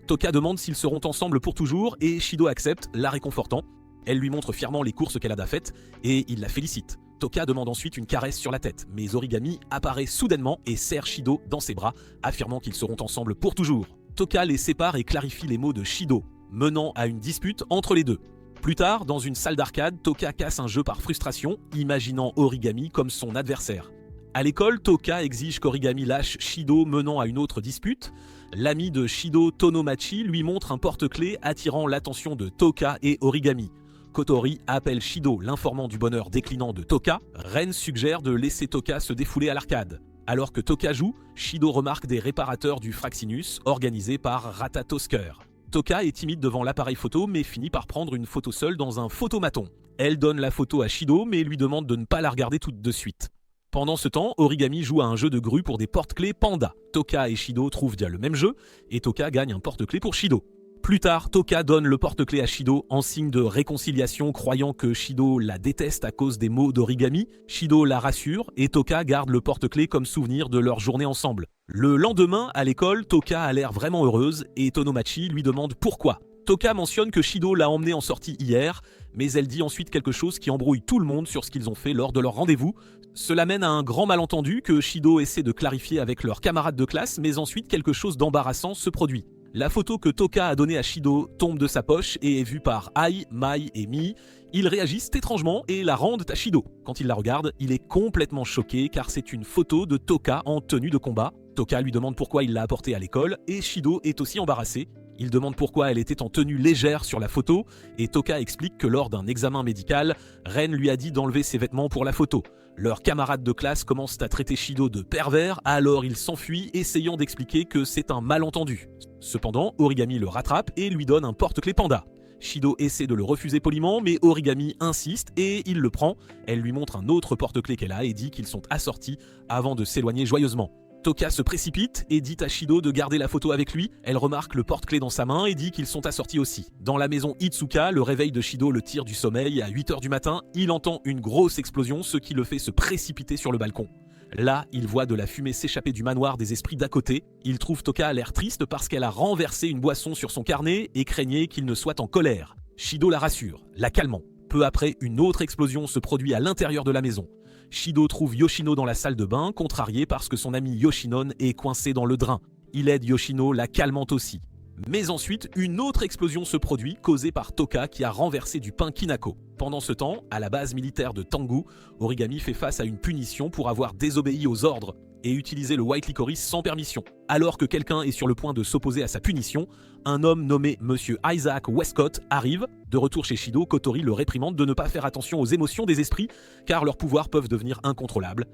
Toka demande s'ils seront ensemble pour toujours et Shido accepte, la réconfortant. Elle lui montre fièrement les courses qu'elle a faites et il la félicite. Toka demande ensuite une caresse sur la tête, mais Origami apparaît soudainement et serre Shido dans ses bras, affirmant qu'ils seront ensemble pour toujours. Toka les sépare et clarifie les mots de Shido, menant à une dispute entre les deux. Plus tard, dans une salle d'arcade, Toka casse un jeu par frustration, imaginant Origami comme son adversaire. À l'école, Toka exige qu'Origami lâche Shido, menant à une autre dispute. L'ami de Shido, Tonomachi, lui montre un porte-clés attirant l'attention de Toka et Origami. Kotori appelle Shido, l'informant du bonheur déclinant de Toka. Ren suggère de laisser Toka se défouler à l'arcade. Alors que Toka joue, Shido remarque des réparateurs du Fraxinus organisés par Ratatosker. Toka est timide devant l'appareil photo mais finit par prendre une photo seule dans un photomaton. Elle donne la photo à Shido mais lui demande de ne pas la regarder toute de suite. Pendant ce temps, Origami joue à un jeu de grue pour des porte-clés Panda. Toka et Shido trouvent via le même jeu et Toka gagne un porte-clés pour Shido. Plus tard, Toka donne le porte-clés à Shido en signe de réconciliation, croyant que Shido la déteste à cause des mots d'Origami. Shido la rassure et Toka garde le porte-clés comme souvenir de leur journée ensemble. Le lendemain, à l'école, Toka a l'air vraiment heureuse et Tonomachi lui demande pourquoi. Toka mentionne que Shido l'a emmenée en sortie hier, mais elle dit ensuite quelque chose qui embrouille tout le monde sur ce qu'ils ont fait lors de leur rendez-vous. Cela mène à un grand malentendu que Shido essaie de clarifier avec leurs camarades de classe, mais ensuite quelque chose d'embarrassant se produit. La photo que Toka a donnée à Shido tombe de sa poche et est vue par Ai, Mai et Mi. Ils réagissent étrangement et la rendent à Shido. Quand il la regarde, il est complètement choqué car c'est une photo de Toka en tenue de combat. Toka lui demande pourquoi il l'a apportée à l'école et Shido est aussi embarrassé. Il demande pourquoi elle était en tenue légère sur la photo et Toka explique que lors d'un examen médical, Ren lui a dit d'enlever ses vêtements pour la photo. Leurs camarades de classe commencent à traiter Shido de pervers, alors il s'enfuit, essayant d'expliquer que c'est un malentendu. Cependant, Origami le rattrape et lui donne un porte-clés Panda. Shido essaie de le refuser poliment, mais Origami insiste et il le prend. Elle lui montre un autre porte-clés qu'elle a et dit qu'ils sont assortis avant de s'éloigner joyeusement. Toka se précipite et dit à Shido de garder la photo avec lui. Elle remarque le porte-clés dans sa main et dit qu'ils sont assortis aussi. Dans la maison Itsuka, le réveil de Shido le tire du sommeil. À 8h du matin, il entend une grosse explosion, ce qui le fait se précipiter sur le balcon. Là, il voit de la fumée s'échapper du manoir des esprits d'à côté. Il trouve Toka à l'air triste parce qu'elle a renversé une boisson sur son carnet et craignait qu'il ne soit en colère. Shido la rassure, la calmant. Peu après, une autre explosion se produit à l'intérieur de la maison. Shido trouve Yoshino dans la salle de bain, contrarié parce que son ami Yoshinon est coincé dans le drain. Il aide Yoshino, la calmant aussi. Mais ensuite, une autre explosion se produit, causée par Toka qui a renversé du pain Kinako. Pendant ce temps, à la base militaire de Tengu, Origami fait face à une punition pour avoir désobéi aux ordres et utilisé le White Licorice sans permission. Alors que quelqu'un est sur le point de s'opposer à sa punition, un homme nommé Monsieur Isaac Westcott arrive. De retour chez Shido, Kotori le réprimande de ne pas faire attention aux émotions des esprits car leurs pouvoirs peuvent devenir incontrôlables.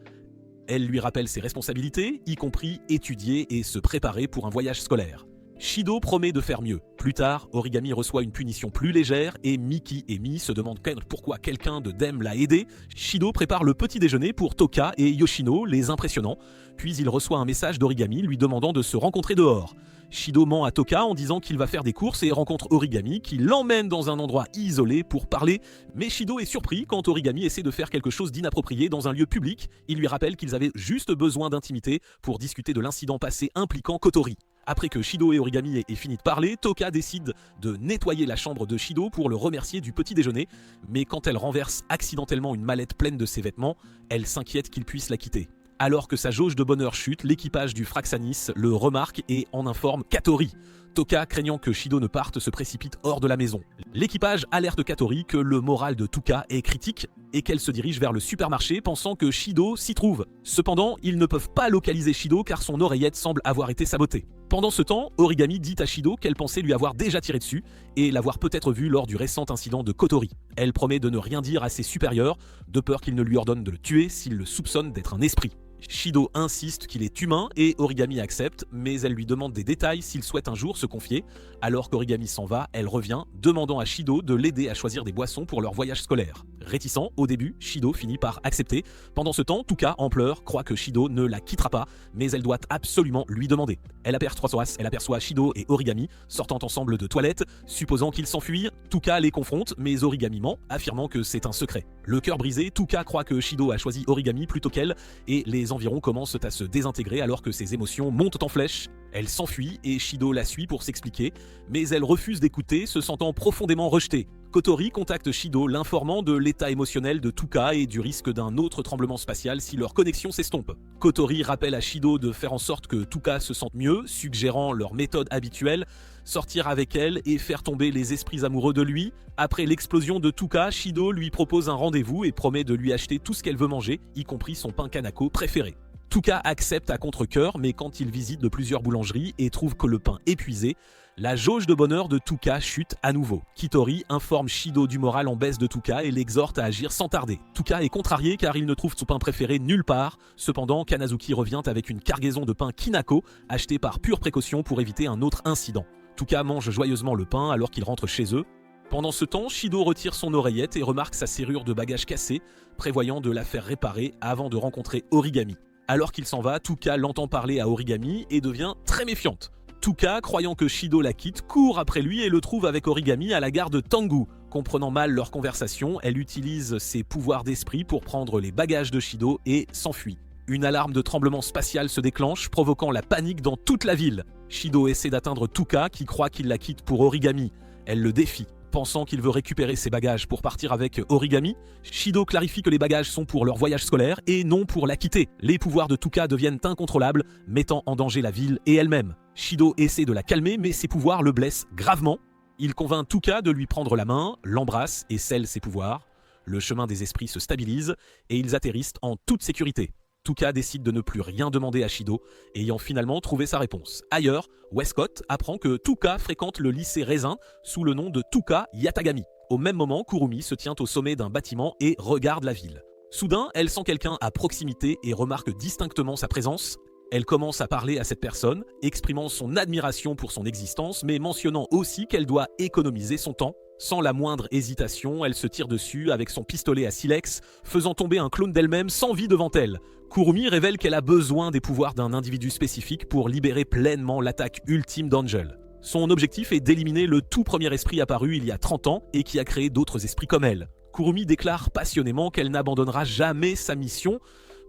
Elle lui rappelle ses responsabilités, y compris étudier et se préparer pour un voyage scolaire. Shido promet de faire mieux. Plus tard, Origami reçoit une punition plus légère et Miki et Mi se demandent pourquoi quelqu'un de Dem l'a aidé. Shido prépare le petit déjeuner pour Toka et Yoshino, les impressionnant, puis il reçoit un message d'Origami lui demandant de se rencontrer dehors. Shido ment à Toka en disant qu'il va faire des courses et rencontre Origami qui l'emmène dans un endroit isolé pour parler, mais Shido est surpris quand Origami essaie de faire quelque chose d'inapproprié dans un lieu public. Il lui rappelle qu'ils avaient juste besoin d'intimité pour discuter de l'incident passé impliquant Kotori. Après que Shido et Origami aient fini de parler, Toka décide de nettoyer la chambre de Shido pour le remercier du petit déjeuner, mais quand elle renverse accidentellement une mallette pleine de ses vêtements, elle s'inquiète qu'il puisse la quitter. Alors que sa jauge de bonheur chute, l'équipage du Fraxanis le remarque et en informe Katori. Toka, craignant que Shido ne parte, se précipite hors de la maison. L'équipage alerte Katori que le moral de Toka est critique et qu'elle se dirige vers le supermarché pensant que Shido s'y trouve. Cependant, ils ne peuvent pas localiser Shido car son oreillette semble avoir été sabotée. Pendant ce temps, Origami dit à Shido qu'elle pensait lui avoir déjà tiré dessus et l'avoir peut-être vu lors du récent incident de Kotori. Elle promet de ne rien dire à ses supérieurs, de peur qu'ils ne lui ordonnent de le tuer s'ils le soupçonnent d'être un esprit. Shido insiste qu'il est humain et Origami accepte, mais elle lui demande des détails s'il souhaite un jour se confier. Alors qu'Origami s'en va, elle revient, demandant à Shido de l'aider à choisir des boissons pour leur voyage scolaire. Réticent, au début, Shido finit par accepter. Pendant ce temps, Tuka, en pleurs, croit que Shido ne la quittera pas, mais elle doit absolument lui demander. Elle aperçoit Shido et Origami sortant ensemble de toilettes, supposant qu'ils s'enfuient. Tuka les confronte, mais Origami ment, affirmant que c'est un secret. Le cœur brisé, Tuka croit que Shido a choisi Origami plutôt qu'elle, et les environs commencent à se désintégrer alors que ses émotions montent en flèche. Elle s'enfuit et Shido la suit pour s'expliquer, mais elle refuse d'écouter, se sentant profondément rejetée. Kotori contacte Shido, l'informant de l'état émotionnel de Tuka et du risque d'un autre tremblement spatial si leur connexion s'estompe. Kotori rappelle à Shido de faire en sorte que Tuka se sente mieux, suggérant leur méthode habituelle, sortir avec elle et faire tomber les esprits amoureux de lui. Après l'explosion de Tuka, Shido lui propose un rendez-vous et promet de lui acheter tout ce qu'elle veut manger, y compris son pain Kanako préféré. Tuka accepte à contre-cœur, mais quand il visite de plusieurs boulangeries et trouve que le pain épuisé, la jauge de bonheur de Tuka chute à nouveau. Kitori informe Shido du moral en baisse de Tuka et l'exhorte à agir sans tarder. Tuka est contrarié car il ne trouve son pain préféré nulle part. Cependant, Kanazuki revient avec une cargaison de pain Kinako, acheté par pure précaution pour éviter un autre incident. Tuka mange joyeusement le pain alors qu'il rentre chez eux. Pendant ce temps, Shido retire son oreillette et remarque sa serrure de bagage cassée, prévoyant de la faire réparer avant de rencontrer Origami. Alors qu'il s'en va, Tuka l'entend parler à Origami et devient très méfiante. Tuka, croyant que Shido la quitte, court après lui et le trouve avec Origami à la gare de Tengu. Comprenant mal leur conversation, elle utilise ses pouvoirs d'esprit pour prendre les bagages de Shido et s'enfuit. Une alarme de tremblement spatial se déclenche, provoquant la panique dans toute la ville. Shido essaie d'atteindre Tuka, qui croit qu'il la quitte pour Origami. Elle le défie. Pensant qu'il veut récupérer ses bagages pour partir avec Origami, Shido clarifie que les bagages sont pour leur voyage scolaire et non pour la quitter. Les pouvoirs de Tuka deviennent incontrôlables, mettant en danger la ville et elle-même. Shido essaie de la calmer, mais ses pouvoirs le blessent gravement. Il convainc Tuka de lui prendre la main, l'embrasse et scelle ses pouvoirs. Le chemin des esprits se stabilise et ils atterrissent en toute sécurité. Tuka décide de ne plus rien demander à Shido, ayant finalement trouvé sa réponse. Ailleurs, Westcott apprend que Tuka fréquente le lycée Raisin sous le nom de Tuka Yatagami. Au même moment, Kurumi se tient au sommet d'un bâtiment et regarde la ville. Soudain, elle sent quelqu'un à proximité et remarque distinctement sa présence. Elle commence à parler à cette personne, exprimant son admiration pour son existence, mais mentionnant aussi qu'elle doit économiser son temps. Sans la moindre hésitation, elle se tire dessus avec son pistolet à silex, faisant tomber un clone d'elle-même sans vie devant elle. Kurumi révèle qu'elle a besoin des pouvoirs d'un individu spécifique pour libérer pleinement l'attaque ultime d'Angel. Son objectif est d'éliminer le tout premier esprit apparu il y a 30 ans et qui a créé d'autres esprits comme elle. Kurumi déclare passionnément qu'elle n'abandonnera jamais sa mission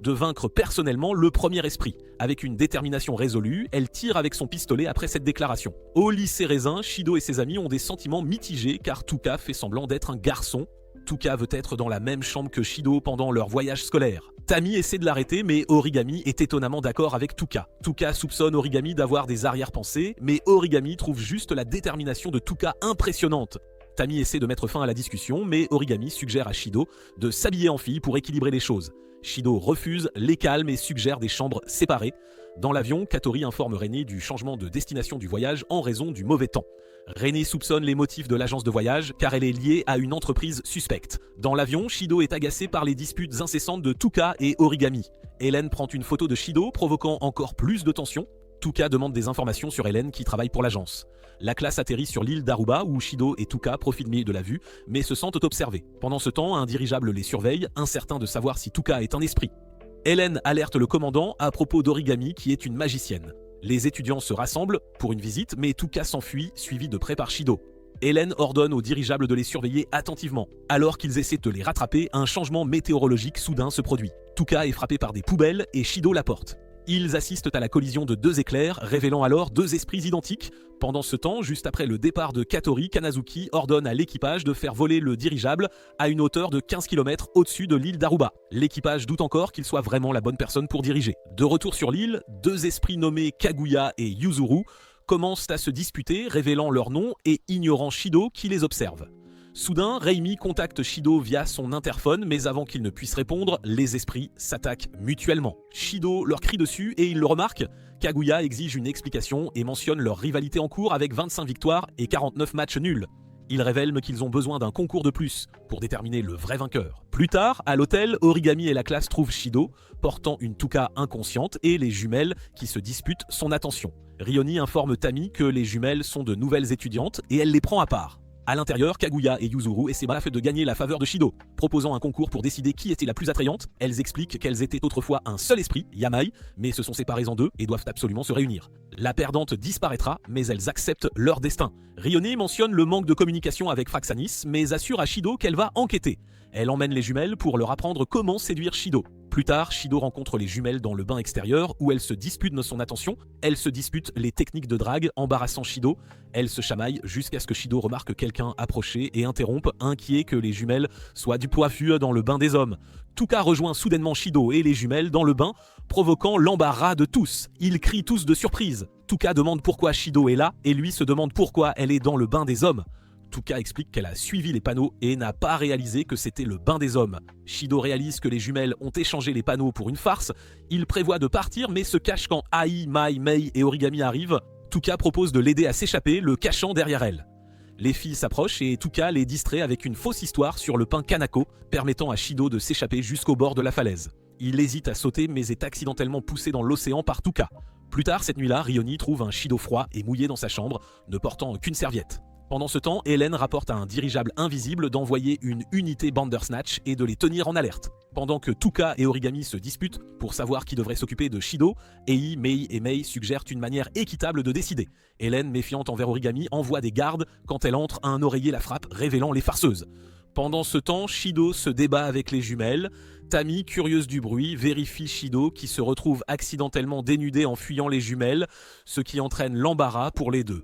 de vaincre personnellement le premier esprit. Avec une détermination résolue, elle tire avec son pistolet après cette déclaration. Au lycée Raisin, Shido et ses amis ont des sentiments mitigés car Tuka fait semblant d'être un garçon. Tuka veut être dans la même chambre que Shido pendant leur voyage scolaire. Tami essaie de l'arrêter, mais Origami est étonnamment d'accord avec Tuka. Tuka soupçonne Origami d'avoir des arrière-pensées, mais Origami trouve juste la détermination de Tuka impressionnante. Tami essaie de mettre fin à la discussion, mais Origami suggère à Shido de s'habiller en fille pour équilibrer les choses. Shido refuse, les calme et suggère des chambres séparées. Dans l'avion, Katori informe René du changement de destination du voyage en raison du mauvais temps. René soupçonne les motifs de l'agence de voyage car elle est liée à une entreprise suspecte. Dans l'avion, Shido est agacé par les disputes incessantes de Tuka et Origami. Hélène prend une photo de Shido, provoquant encore plus de tension. Tuka demande des informations sur Hélène qui travaille pour l'agence. La classe atterrit sur l'île d'Aruba où Shido et Tuka profitent de la vue, mais se sentent observés. Pendant ce temps, un dirigeable les surveille, incertain de savoir si Tuka est un esprit. Hélène alerte le commandant à propos d'Origami qui est une magicienne. Les étudiants se rassemblent pour une visite, mais Tuka s'enfuit, suivi de près par Shido. Hélène ordonne aux dirigeables de les surveiller attentivement. Alors qu'ils essaient de les rattraper, un changement météorologique soudain se produit. Tuka est frappé par des poubelles et Shido la porte. Ils assistent à la collision de deux éclairs, révélant alors deux esprits identiques. Pendant ce temps, juste après le départ de Katori, Kanazuki ordonne à l'équipage de faire voler le dirigeable à une hauteur de 15 km au-dessus de l'île d'Aruba. L'équipage doute encore qu'il soit vraiment la bonne personne pour diriger. De retour sur l'île, deux esprits nommés Kaguya et Yuzuru commencent à se disputer, révélant leur nom et ignorant Shido qui les observe. Soudain, Reimi contacte Shido via son interphone, mais avant qu'il ne puisse répondre, les esprits s'attaquent mutuellement. Shido leur crie dessus et il le remarque. Kaguya exige une explication et mentionne leur rivalité en cours avec 25 victoires et 49 matchs nuls. Il révèle qu'ils ont besoin d'un concours de plus pour déterminer le vrai vainqueur. Plus tard, à l'hôtel, Origami et la classe trouvent Shido, portant une Tuka inconsciente et les jumelles qui se disputent son attention. Rioni informe Tami que les jumelles sont de nouvelles étudiantes et elle les prend à part. À l'intérieur, Kaguya et Yuzuru essaient bref de gagner la faveur de Shido. Proposant un concours pour décider qui était la plus attrayante, elles expliquent qu'elles étaient autrefois un seul esprit, Yamai, mais se sont séparées en deux et doivent absolument se réunir. La perdante disparaîtra, mais elles acceptent leur destin. Rione mentionne le manque de communication avec Fraxanis, mais assure à Shido qu'elle va enquêter. Elle emmène les jumelles pour leur apprendre comment séduire Shido. Plus tard, Shido rencontre les jumelles dans le bain extérieur où elles se disputent de son attention. Elles se disputent les techniques de drague, embarrassant Shido. Elles se chamaillent jusqu'à ce que Shido remarque quelqu'un approcher et interrompe, inquiet que les jumelles soient du poifu dans le bain des hommes. Tuka rejoint soudainement Shido et les jumelles dans le bain, provoquant l'embarras de tous. Ils crient tous de surprise. Tuka demande pourquoi Shido est là et lui se demande pourquoi elle est dans le bain des hommes. Tuka explique qu'elle a suivi les panneaux et n'a pas réalisé que c'était le bain des hommes. Shido réalise que les jumelles ont échangé les panneaux pour une farce. Il prévoit de partir mais se cache quand Ai, Mai, Mei et Origami arrivent. Tuka propose de l'aider à s'échapper, le cachant derrière elle. Les filles s'approchent et Tuka les distrait avec une fausse histoire sur le pain Kanako, permettant à Shido de s'échapper jusqu'au bord de la falaise. Il hésite à sauter mais est accidentellement poussé dans l'océan par Tuka. Plus tard cette nuit-là, Rioni trouve un Shido froid et mouillé dans sa chambre, ne portant qu'une serviette. Pendant ce temps, Hélène rapporte à un dirigeable invisible d'envoyer une unité Bandersnatch et de les tenir en alerte. Pendant que Tuka et Origami se disputent pour savoir qui devrait s'occuper de Shido, Ei, Mei et Mei suggèrent une manière équitable de décider. Hélène, méfiante envers Origami, envoie des gardes. Quand elle entre, un oreiller la frappe, révélant les farceuses. Pendant ce temps, Shido se débat avec les jumelles. Tami, curieuse du bruit, vérifie Shido qui se retrouve accidentellement dénudée en fuyant les jumelles, ce qui entraîne l'embarras pour les deux.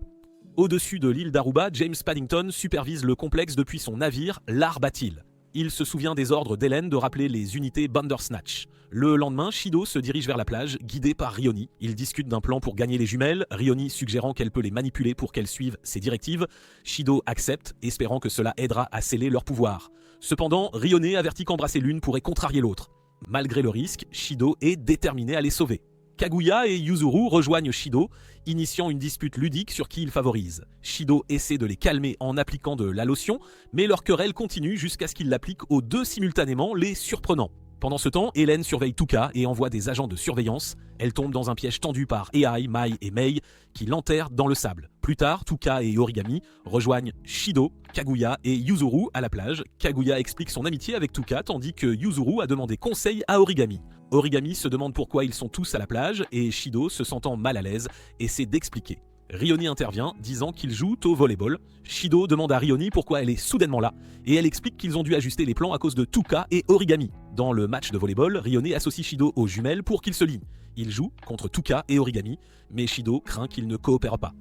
Au-dessus de l'île d'Aruba, James Paddington supervise le complexe depuis son navire, l'Arbatil. Il se souvient des ordres d'Hélène de rappeler les unités Bandersnatch. Le lendemain, Shido se dirige vers la plage, guidé par Rioni. Ils discutent d'un plan pour gagner les jumelles, Rioni suggérant qu'elle peut les manipuler pour qu'elles suivent ses directives. Shido accepte, espérant que cela aidera à sceller leur pouvoir. Cependant, Rione avertit qu'embrasser l'une pourrait contrarier l'autre. Malgré le risque, Shido est déterminé à les sauver. Kaguya et Yuzuru rejoignent Shido, initiant une dispute ludique sur qui ils favorisent. Shido essaie de les calmer en appliquant de la lotion, mais leur querelle continue jusqu'à ce qu'il l'applique aux deux simultanément, les surprenant. Pendant ce temps, Hélène surveille Tuka et envoie des agents de surveillance. Elle tombe dans un piège tendu par Ei, Mai et Mei qui l'enterrent dans le sable. Plus tard, Tuka et Origami rejoignent Shido, Kaguya et Yuzuru à la plage. Kaguya explique son amitié avec Tuka tandis que Yuzuru a demandé conseil à Origami. Origami se demande pourquoi ils sont tous à la plage et Shido, se sentant mal à l'aise, essaie d'expliquer. Rioni intervient, disant qu'ils jouent au volleyball. Shido demande à Rioni pourquoi elle est soudainement là, et elle explique qu'ils ont dû ajuster les plans à cause de Tuka et Origami. Dans le match de volleyball, Rioni associe Shido aux jumelles pour qu'ils se lient. Ils jouent contre Tuka et Origami, mais Shido craint qu'ils ne coopèrent pas.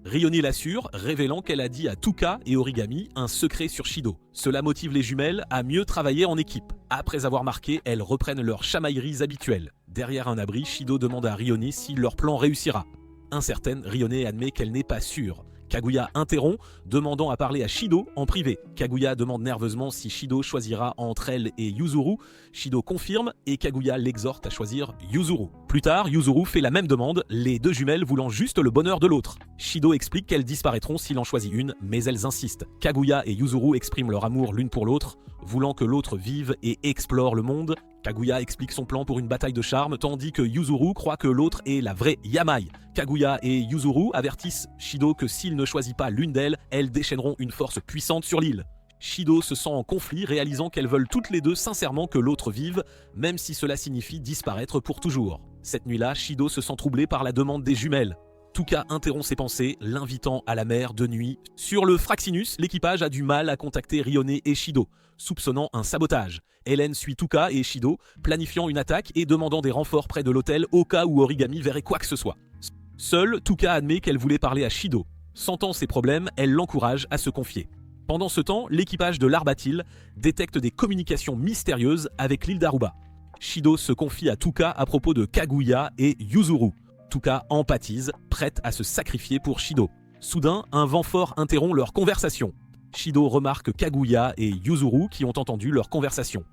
Rione l'assure, révélant qu'elle a dit à Tuka et Origami un secret sur Shido. Cela motive les jumelles à mieux travailler en équipe. Après avoir marqué, elles reprennent leurs chamailleries habituelles. Derrière un abri, Shido demande à Rione si leur plan réussira. Incertaine, Rione admet qu'elle n'est pas sûre. Kaguya interrompt, demandant à parler à Shido en privé. Kaguya demande nerveusement si Shido choisira entre elle et Yuzuru. Shido confirme et Kaguya l'exhorte à choisir Yuzuru. Plus tard, Yuzuru fait la même demande, les deux jumelles voulant juste le bonheur de l'autre. Shido explique qu'elles disparaîtront s'il en choisit une, mais elles insistent. Kaguya et Yuzuru expriment leur amour l'une pour l'autre, voulant que l'autre vive et explore le monde. Kaguya explique son plan pour une bataille de charme, tandis que Yuzuru croit que l'autre est la vraie Yamai. Kaguya et Yuzuru avertissent Shido que s'il ne choisit pas l'une d'elles, elles déchaîneront une force puissante sur l'île. Shido se sent en conflit, réalisant qu'elles veulent toutes les deux sincèrement que l'autre vive, même si cela signifie disparaître pour toujours. Cette nuit-là, Shido se sent troublée par la demande des jumelles. Tuka interrompt ses pensées, l'invitant à la mer de nuit. Sur le Fraxinus, l'équipage a du mal à contacter Rione et Shido, soupçonnant un sabotage. Hélène suit Tuka et Shido, planifiant une attaque et demandant des renforts près de l'hôtel au cas où Origami verrait quoi que ce soit. Seule, Tuka admet qu'elle voulait parler à Shido. Sentant ses problèmes, elle l'encourage à se confier. Pendant ce temps, l'équipage de l'Arbatil détecte des communications mystérieuses avec l'île d'Aruba. Shido se confie à Tuka à propos de Kaguya et Yuzuru. Tuka empathise, prête à se sacrifier pour Shido. Soudain, un vent fort interrompt leur conversation. Shido remarque Kaguya et Yuzuru qui ont entendu leur conversation.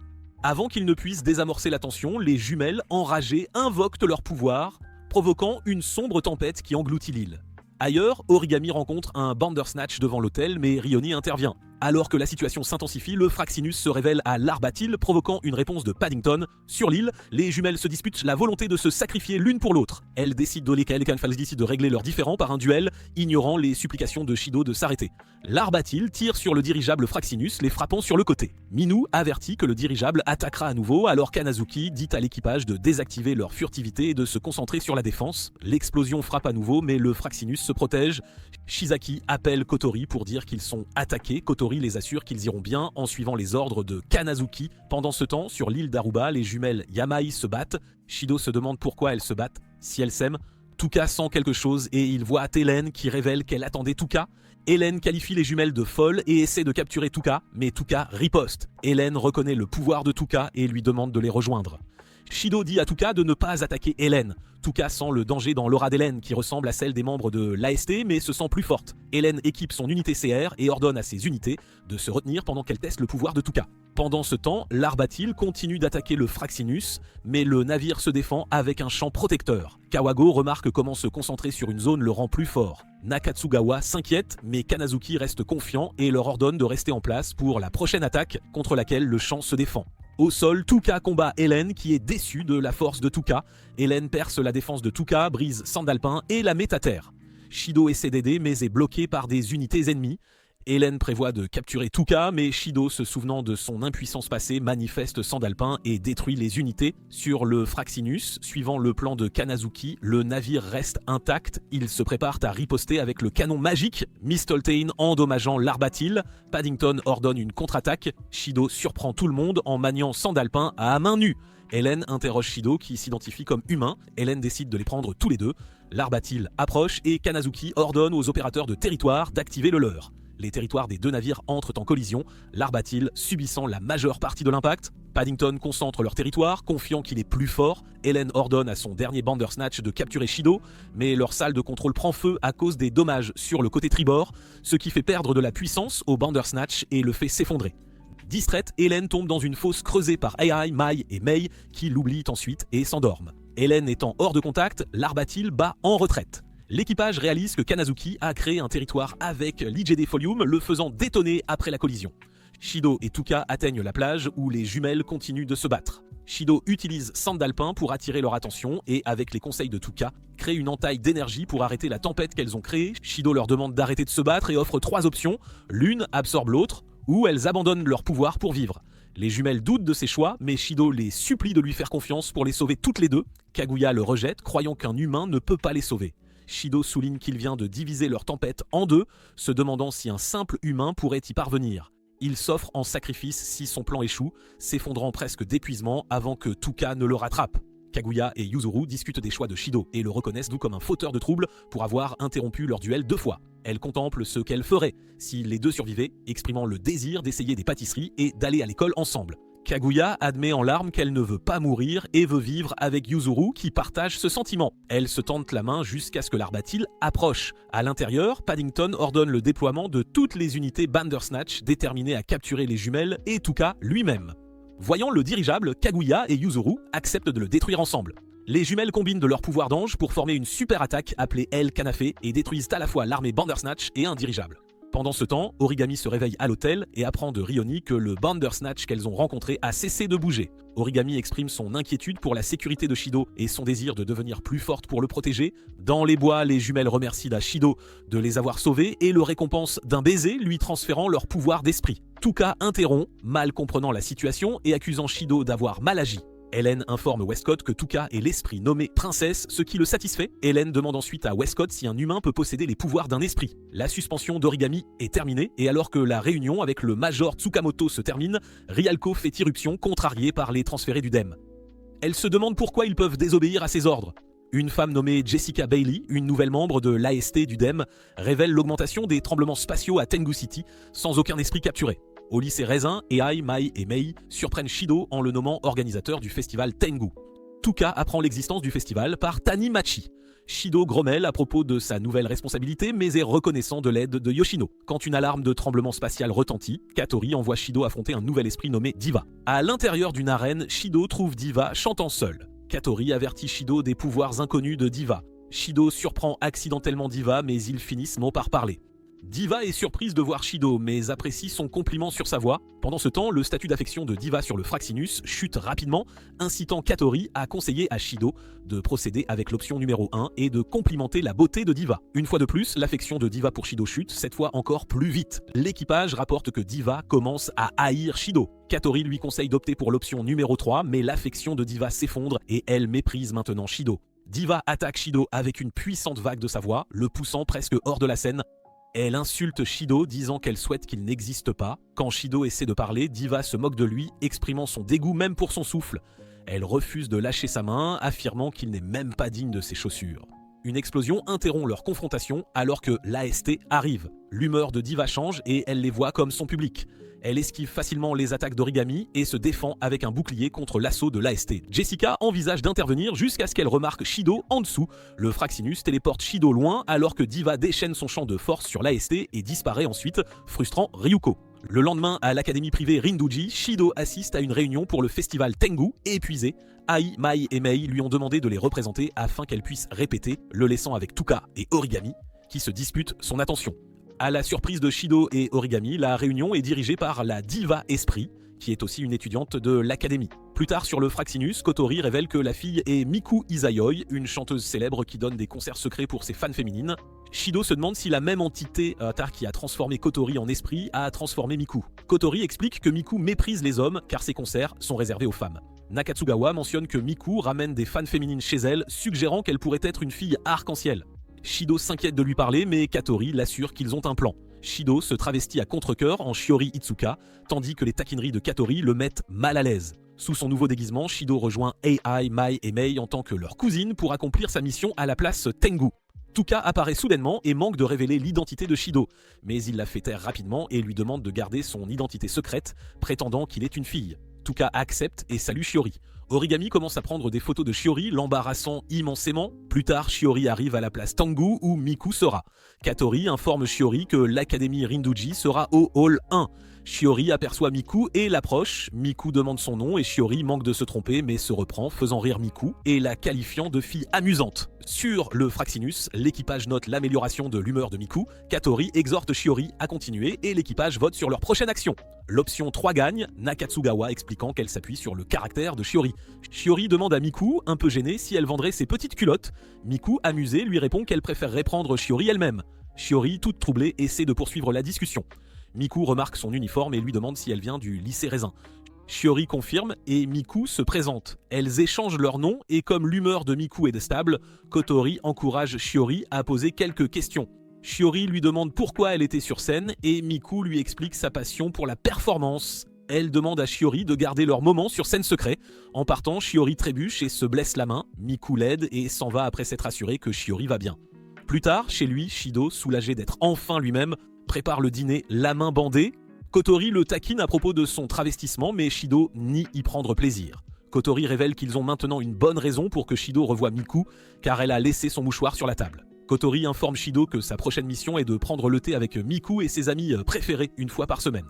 Avant qu'ils ne puissent désamorcer la tension, les jumelles, enragées, invoquent leur pouvoir, provoquant une sombre tempête qui engloutit l'île. Ailleurs, Origami rencontre un Bandersnatch devant l'hôtel, mais Rione intervient. Alors que la situation s'intensifie, le Fraxinus se révèle à l'Arbatil, provoquant une réponse de Paddington. Sur l'île, les jumelles se disputent la volonté de se sacrifier l'une pour l'autre. Elles décident de régler leurs différends par un duel, ignorant les supplications de Shido de s'arrêter. L'Arbatil tire sur le dirigeable Fraxinus, les frappant sur le côté. Minou avertit que le dirigeable attaquera à nouveau, alors Kanazuki dit à l'équipage de désactiver leur furtivité et de se concentrer sur la défense. L'explosion frappe à nouveau, mais le Fraxinus se protège. Shizaki appelle Kotori pour dire qu'ils sont attaqués. Kotori les assure qu'ils iront bien en suivant les ordres de Kanazuki. Pendant ce temps, sur l'île d'Aruba, les jumelles Yamai se battent. Shido se demande pourquoi elles se battent, si elles s'aiment. Tuka sent quelque chose et il voit Hélène qui révèle qu'elle attendait Tuka. Hélène qualifie les jumelles de folles et essaie de capturer Tuka, mais Tuka riposte. Hélène reconnaît le pouvoir de Tuka et lui demande de les rejoindre. Shido dit à Tuka de ne pas attaquer Hélène. Tuka sent le danger dans l'aura d'Hélène qui ressemble à celle des membres de l'AST mais se sent plus forte. Hélène équipe son unité CR et ordonne à ses unités de se retenir pendant qu'elle teste le pouvoir de Tuka. Pendant ce temps, l'Arbatil continue d'attaquer le Fraxinus, mais le navire se défend avec un champ protecteur. Kawago remarque comment se concentrer sur une zone le rend plus fort. Nakatsugawa s'inquiète, mais Kanazuki reste confiant et leur ordonne de rester en place pour la prochaine attaque contre laquelle le champ se défend. Au sol, Tuka combat Hélène qui est déçue de la force de Tuka. Hélène perce la défense de Tuka, brise Sandalpin et la met à terre. Shido essaie d'aider mais est bloqué par des unités ennemies. Hélène prévoit de capturer Tuka, mais Shido, se souvenant de son impuissance passée, manifeste Sandalpin et détruit les unités. Sur le Fraxinus, suivant le plan de Kanazuki, le navire reste intact. Ils se préparent à riposter avec le canon magique, Mistletoe endommageant l'Arbatil. Paddington ordonne une contre-attaque. Shido surprend tout le monde en maniant Sandalpin à main nue. Hélène interroge Shido qui s'identifie comme humain. Hélène décide de les prendre tous les deux. L'Arbatil approche et Kanazuki ordonne aux opérateurs de territoire d'activer le leur. Les territoires des deux navires entrent en collision, l'Arbatil subissant la majeure partie de l'impact. Paddington concentre leur territoire, confiant qu'il est plus fort. Hélène ordonne à son dernier Bandersnatch de capturer Shido, mais leur salle de contrôle prend feu à cause des dommages sur le côté tribord, ce qui fait perdre de la puissance au Bandersnatch et le fait s'effondrer. Distraite, Hélène tombe dans une fosse creusée par Ai, Mai et Mei, qui l'oublient ensuite et s'endorment. Hélène étant hors de contact, l'Arbatil bat en retraite. L'équipage réalise que Kanazuki a créé un territoire avec l'IGD Folium, le faisant détonner après la collision. Shido et Tuka atteignent la plage où les jumelles continuent de se battre. Shido utilise Sandalpin pour attirer leur attention et, avec les conseils de Tuka, crée une entaille d'énergie pour arrêter la tempête qu'elles ont créée. Shido leur demande d'arrêter de se battre et offre 3 options. L'une absorbe l'autre, ou elles abandonnent leur pouvoir pour vivre. Les jumelles doutent de ses choix, mais Shido les supplie de lui faire confiance pour les sauver toutes les deux. Kaguya le rejette, croyant qu'un humain ne peut pas les sauver. Shido souligne qu'il vient de diviser leur tempête en deux, se demandant si un simple humain pourrait y parvenir. Il s'offre en sacrifice si son plan échoue, s'effondrant presque d'épuisement avant que Tuka ne le rattrape. Kaguya et Yuzuru discutent des choix de Shido et le reconnaissent d'où comme un fauteur de troubles pour avoir interrompu leur duel 2 fois. Elle contemple ce qu'elle ferait si les deux survivaient, exprimant le désir d'essayer des pâtisseries et d'aller à l'école ensemble. Kaguya admet en larmes qu'elle ne veut pas mourir et veut vivre avec Yuzuru qui partage ce sentiment. Elle se tente la main jusqu'à ce que l'arbatile approche. À l'intérieur, Paddington ordonne le déploiement de toutes les unités Bandersnatch déterminées à capturer les jumelles et Tuka lui-même. Voyant le dirigeable, Kaguya et Yuzuru acceptent de le détruire ensemble. Les jumelles combinent de leur pouvoir d'ange pour former une super attaque appelée El Canafé et détruisent à la fois l'armée Bandersnatch et un dirigeable. Pendant ce temps, Origami se réveille à l'hôtel et apprend de Rioni que le Bandersnatch qu'elles ont rencontré a cessé de bouger. Origami exprime son inquiétude pour la sécurité de Shido et son désir de devenir plus forte pour le protéger. Dans les bois, les jumelles remercient la Shido de les avoir sauvées et le récompensent d'un baiser lui transférant leur pouvoir d'esprit. Tuka interrompt, mal comprenant la situation et accusant Shido d'avoir mal agi. Hélène informe Westcott que Tuka est l'esprit nommé princesse, ce qui le satisfait. Hélène demande ensuite à Westcott si un humain peut posséder les pouvoirs d'un esprit. La suspension d'Origami est terminée et alors que la réunion avec le Major Tsukamoto se termine, Ryalko fait irruption, contrariée par les transférés du DEM. Elle se demande pourquoi ils peuvent désobéir à ses ordres. Une femme nommée Jessica Bailey, une nouvelle membre de l'AST du DEM, révèle l'augmentation des tremblements spatiaux à Tengu City sans aucun esprit capturé. Au lycée Raisin, Ai, Mai et Mei surprennent Shido en le nommant organisateur du festival Tengu. Tuka apprend l'existence du festival par Tanimachi. Shido grommelle à propos de sa nouvelle responsabilité mais est reconnaissant de l'aide de Yoshino. Quand une alarme de tremblement spatial retentit, Katori envoie Shido affronter un nouvel esprit nommé Diva. À l'intérieur d'une arène, Shido trouve Diva chantant seule. Katori avertit Shido des pouvoirs inconnus de Diva. Shido surprend accidentellement Diva mais ils finissent non par parler. Diva est surprise de voir Shido, mais apprécie son compliment sur sa voix. Pendant ce temps, le statut d'affection de Diva sur le Fraxinus chute rapidement, incitant Katori à conseiller à Shido de procéder avec l'option numéro 1 et de complimenter la beauté de Diva. Une fois de plus, l'affection de Diva pour Shido chute, cette fois encore plus vite. L'équipage rapporte que Diva commence à haïr Shido. Katori lui conseille d'opter pour l'option numéro 3, mais l'affection de Diva s'effondre et elle méprise maintenant Shido. Diva attaque Shido avec une puissante vague de sa voix, le poussant presque hors de la scène. Elle insulte Shido, disant qu'elle souhaite qu'il n'existe pas. Quand Shido essaie de parler, Diva se moque de lui, exprimant son dégoût même pour son souffle. Elle refuse de lâcher sa main, affirmant qu'il n'est même pas digne de ses chaussures. Une explosion interrompt leur confrontation alors que l'AST arrive. L'humeur de Diva change et elle les voit comme son public. Elle esquive facilement les attaques d'Origami et se défend avec un bouclier contre l'assaut de l'AST. Jessica envisage d'intervenir jusqu'à ce qu'elle remarque Shido en dessous. Le Fraxinus téléporte Shido loin alors que Diva déchaîne son champ de force sur l'AST et disparaît ensuite, frustrant Ryuko. Le lendemain, à l'académie privée Rinduji, Shido assiste à une réunion pour le festival Tengu. Épuisé, Ai, Mai et Mei lui ont demandé de les représenter afin qu'elle puisse répéter, le laissant avec Tuka et Origami, qui se disputent son attention. À la surprise de Shido et Origami, la réunion est dirigée par la Diva Esprit, qui est aussi une étudiante de l'académie. Plus tard sur le Fraxinus, Kotori révèle que la fille est Miku Izayoi, une chanteuse célèbre qui donne des concerts secrets pour ses fans féminines. Shido se demande si la même entité qui a transformé Kotori en esprit a transformé Miku. Kotori explique que Miku méprise les hommes car ses concerts sont réservés aux femmes. Nakatsugawa mentionne que Miku ramène des fans féminines chez elle, suggérant qu'elle pourrait être une fille arc-en-ciel. Shido s'inquiète de lui parler, mais Katori l'assure qu'ils ont un plan. Shido se travestit à contre-cœur en Shiori Itsuka, tandis que les taquineries de Katori le mettent mal à l'aise. Sous son nouveau déguisement, Shido rejoint Ai, Mai et Mei en tant que leur cousine pour accomplir sa mission à la place Tengu. Tuka apparaît soudainement et manque de révéler l'identité de Shido, mais il la fait taire rapidement et lui demande de garder son identité secrète, prétendant qu'il est une fille. Tuka accepte et salue Shiori. Origami commence à prendre des photos de Shiori, l'embarrassant immensément. Plus tard, Shiori arrive à la place Tengu où Miku sera. Katori informe Shiori que l'académie Rinduji sera au hall 1. Shiori aperçoit Miku et l'approche. Miku demande son nom et Shiori manque de se tromper mais se reprend, faisant rire Miku et la qualifiant de fille amusante. Sur le Fraxinus, l'équipage note l'amélioration de l'humeur de Miku. Katori exhorte Shiori à continuer et l'équipage vote sur leur prochaine action. L'option 3 gagne, Nakatsugawa expliquant qu'elle s'appuie sur le caractère de Shiori. Shiori demande à Miku, un peu gênée, si elle vendrait ses petites culottes. Miku, amusée, lui répond qu'elle préférerait prendre Shiori elle-même. Shiori, toute troublée, essaie de poursuivre la discussion. Miku remarque son uniforme et lui demande si elle vient du lycée Raisin. Shiori confirme et Miku se présente. Elles échangent leurs noms et comme l'humeur de Miku est stable, Kotori encourage Shiori à poser quelques questions. Shiori lui demande pourquoi elle était sur scène et Miku lui explique sa passion pour la performance. Elle demande à Shiori de garder leur moment sur scène secret. En partant, Shiori trébuche et se blesse la main. Miku l'aide et s'en va après s'être assuré que Shiori va bien. Plus tard, chez lui, Shido, soulagé d'être enfin lui-même, prépare le dîner la main bandée. Kotori le taquine à propos de son travestissement, mais Shido nie y prendre plaisir. Kotori révèle qu'ils ont maintenant une bonne raison pour que Shido revoie Miku, car elle a laissé son mouchoir sur la table. Kotori informe Shido que sa prochaine mission est de prendre le thé avec Miku et ses amis préférés une fois par semaine.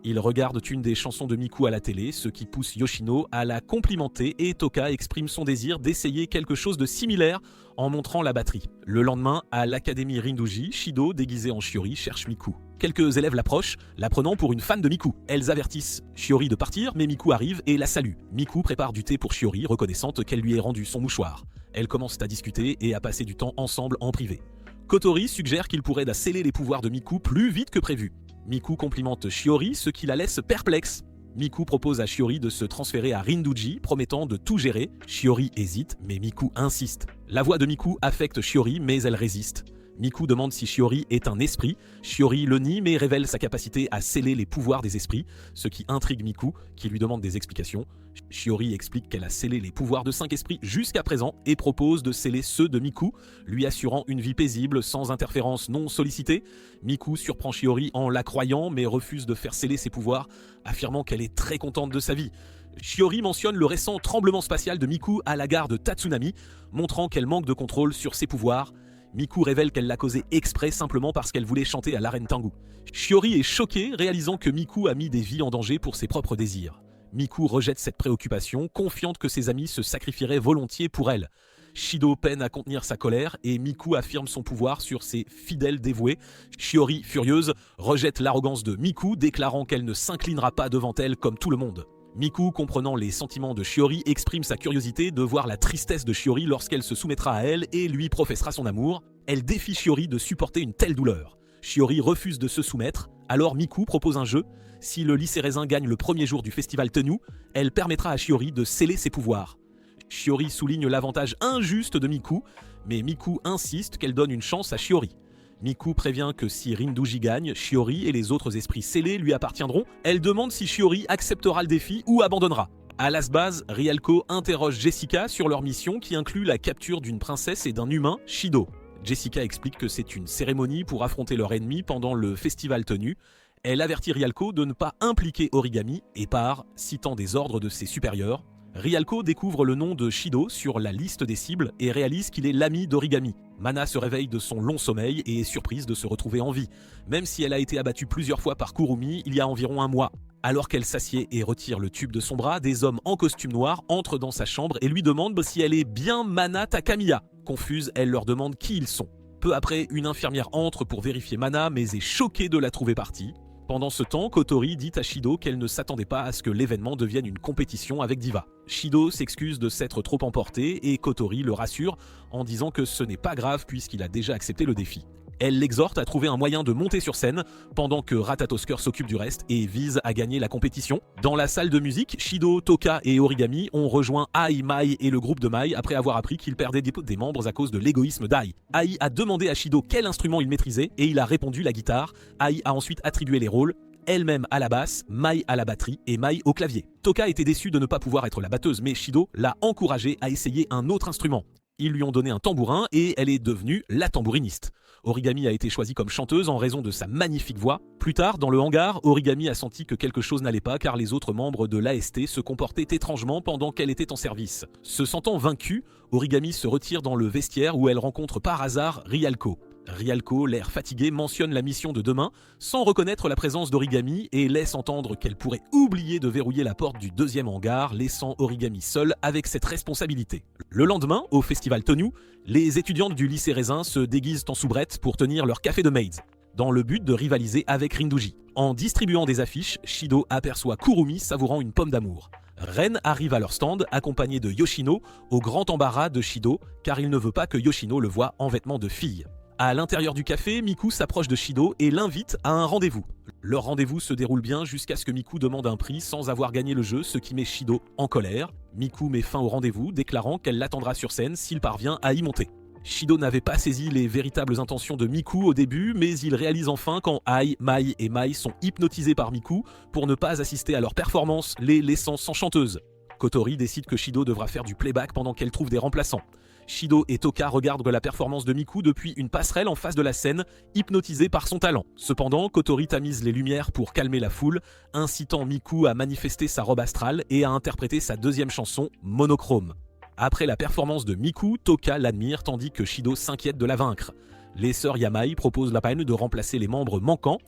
Ils regardent une des chansons de Miku à la télé, ce qui pousse Yoshino à la complimenter et Toka exprime son désir d'essayer quelque chose de similaire en montrant la batterie. Le lendemain, à l'académie Rinduji, Shido, déguisé en Shiori, cherche Miku. Quelques élèves l'approchent, la prenant pour une fan de Miku. Elles avertissent Shiori de partir, mais Miku arrive et la salue. Miku prépare du thé pour Shiori, reconnaissante qu'elle lui ait rendu son mouchoir. Elles commencent à discuter et à passer du temps ensemble en privé. Kotori suggère qu'il pourrait sceller les pouvoirs de Miku plus vite que prévu. Miku complimente Shiori, ce qui la laisse perplexe. Miku propose à Shiori de se transférer à Rinduji, promettant de tout gérer. Shiori hésite, mais Miku insiste. La voix de Miku affecte Shiori, mais elle résiste. Miku demande si Shiori est un esprit. Shiori le nie, mais révèle sa capacité à sceller les pouvoirs des esprits, ce qui intrigue Miku, qui lui demande des explications. Shiori explique qu'elle a scellé les pouvoirs de 5 esprits jusqu'à présent et propose de sceller ceux de Miku, lui assurant une vie paisible sans interférence non sollicitée. Miku surprend Shiori en la croyant, mais refuse de faire sceller ses pouvoirs, affirmant qu'elle est très contente de sa vie. Shiori mentionne le récent tremblement spatial de Miku à la gare de Tatsunami, montrant qu'elle manque de contrôle sur ses pouvoirs. Miku révèle qu'elle l'a causé exprès simplement parce qu'elle voulait chanter à l'arène Tengu. Shiori est choquée, réalisant que Miku a mis des vies en danger pour ses propres désirs. Miku rejette cette préoccupation, confiante que ses amis se sacrifieraient volontiers pour elle. Shido peine à contenir sa colère et Miku affirme son pouvoir sur ses fidèles dévoués. Shiori, furieuse, rejette l'arrogance de Miku, déclarant qu'elle ne s'inclinera pas devant elle comme tout le monde. Miku, comprenant les sentiments de Shiori, exprime sa curiosité de voir la tristesse de Shiori lorsqu'elle se soumettra à elle et lui professera son amour. Elle défie Shiori de supporter une telle douleur. Shiori refuse de se soumettre, alors Miku propose un jeu. Si le lycée Raisin gagne le premier jour du festival Tenyu, elle permettra à Shiori de sceller ses pouvoirs. Shiori souligne l'avantage injuste de Miku, mais Miku insiste qu'elle donne une chance à Shiori. Miku prévient que si Rinduji gagne, Shiori et les autres esprits scellés lui appartiendront. Elle demande si Shiori acceptera le défi ou abandonnera. À la base, Ryalko interroge Jessica sur leur mission qui inclut la capture d'une princesse et d'un humain, Shido. Jessica explique que c'est une cérémonie pour affronter leur ennemi pendant le festival Tenyu. Elle avertit Ryalko de ne pas impliquer Origami et part, citant des ordres de ses supérieurs. Ryalko découvre le nom de Shido sur la liste des cibles et réalise qu'il est l'ami d'Origami. Mana se réveille de son long sommeil et est surprise de se retrouver en vie, même si elle a été abattue plusieurs fois par Kurumi il y a environ un mois. Alors qu'elle s'assied et retire le tube de son bras, des hommes en costume noir entrent dans sa chambre et lui demandent si elle est bien Mana Takamiya. Confuse, elle leur demande qui ils sont. Peu après, une infirmière entre pour vérifier Mana, mais est choquée de la trouver partie. Pendant ce temps, Kotori dit à Shido qu'elle ne s'attendait pas à ce que l'événement devienne une compétition avec Diva. Shido s'excuse de s'être trop emporté et Kotori le rassure en disant que ce n'est pas grave puisqu'il a déjà accepté le défi. Elle l'exhorte à trouver un moyen de monter sur scène pendant que Ratatosker s'occupe du reste et vise à gagner la compétition. Dans la salle de musique, Shido, Toka et Origami ont rejoint Ai, Mai et le groupe de Mai après avoir appris qu'ils perdaient des membres à cause de l'égoïsme d'Ai. Ai a demandé à Shido quel instrument il maîtrisait et il a répondu la guitare. Ai a ensuite attribué les rôles, elle-même à la basse, Mai à la batterie et Mai au clavier. Toka était déçue de ne pas pouvoir être la batteuse, mais Shido l'a encouragée à essayer un autre instrument. Ils lui ont donné un tambourin et elle est devenue la tambouriniste. Origami a été choisie comme chanteuse en raison de sa magnifique voix. Plus tard, dans le hangar, Origami a senti que quelque chose n'allait pas car les autres membres de l'AST se comportaient étrangement pendant qu'elle était en service. Se sentant vaincue, Origami se retire dans le vestiaire où elle rencontre par hasard Ryalko. Ryalko, l'air fatigué, mentionne la mission de demain sans reconnaître la présence d'Origami et laisse entendre qu'elle pourrait oublier de verrouiller la porte du deuxième hangar, laissant Origami seule avec cette responsabilité. Le lendemain, au festival Tenyu, les étudiantes du lycée Raisin se déguisent en soubrettes pour tenir leur café de maids, dans le but de rivaliser avec Rinduji. En distribuant des affiches, Shido aperçoit Kurumi savourant une pomme d'amour. Ren arrive à leur stand, accompagné de Yoshino, au grand embarras de Shido, car il ne veut pas que Yoshino le voie en vêtements de fille. À l'intérieur du café, Miku s'approche de Shido et l'invite à un rendez-vous. Leur rendez-vous se déroule bien jusqu'à ce que Miku demande un prix sans avoir gagné le jeu, ce qui met Shido en colère. Miku met fin au rendez-vous, déclarant qu'elle l'attendra sur scène s'il parvient à y monter. Shido n'avait pas saisi les véritables intentions de Miku au début, mais il réalise enfin quand Ai, Mai et Mai sont hypnotisés par Miku pour ne pas assister à leur performance, les laissant sans chanteuse. Kotori décide que Shido devra faire du playback pendant qu'elle trouve des remplaçants. Shido et Toka regardent la performance de Miku depuis une passerelle en face de la scène, hypnotisée par son talent. Cependant, Kotori tamise les lumières pour calmer la foule, incitant Miku à manifester sa robe astrale et à interpréter sa deuxième chanson, Monochrome. Après la performance de Miku, Toka l'admire tandis que Shido s'inquiète de la vaincre. Les sœurs Yamai proposent la peine de remplacer les membres manquants.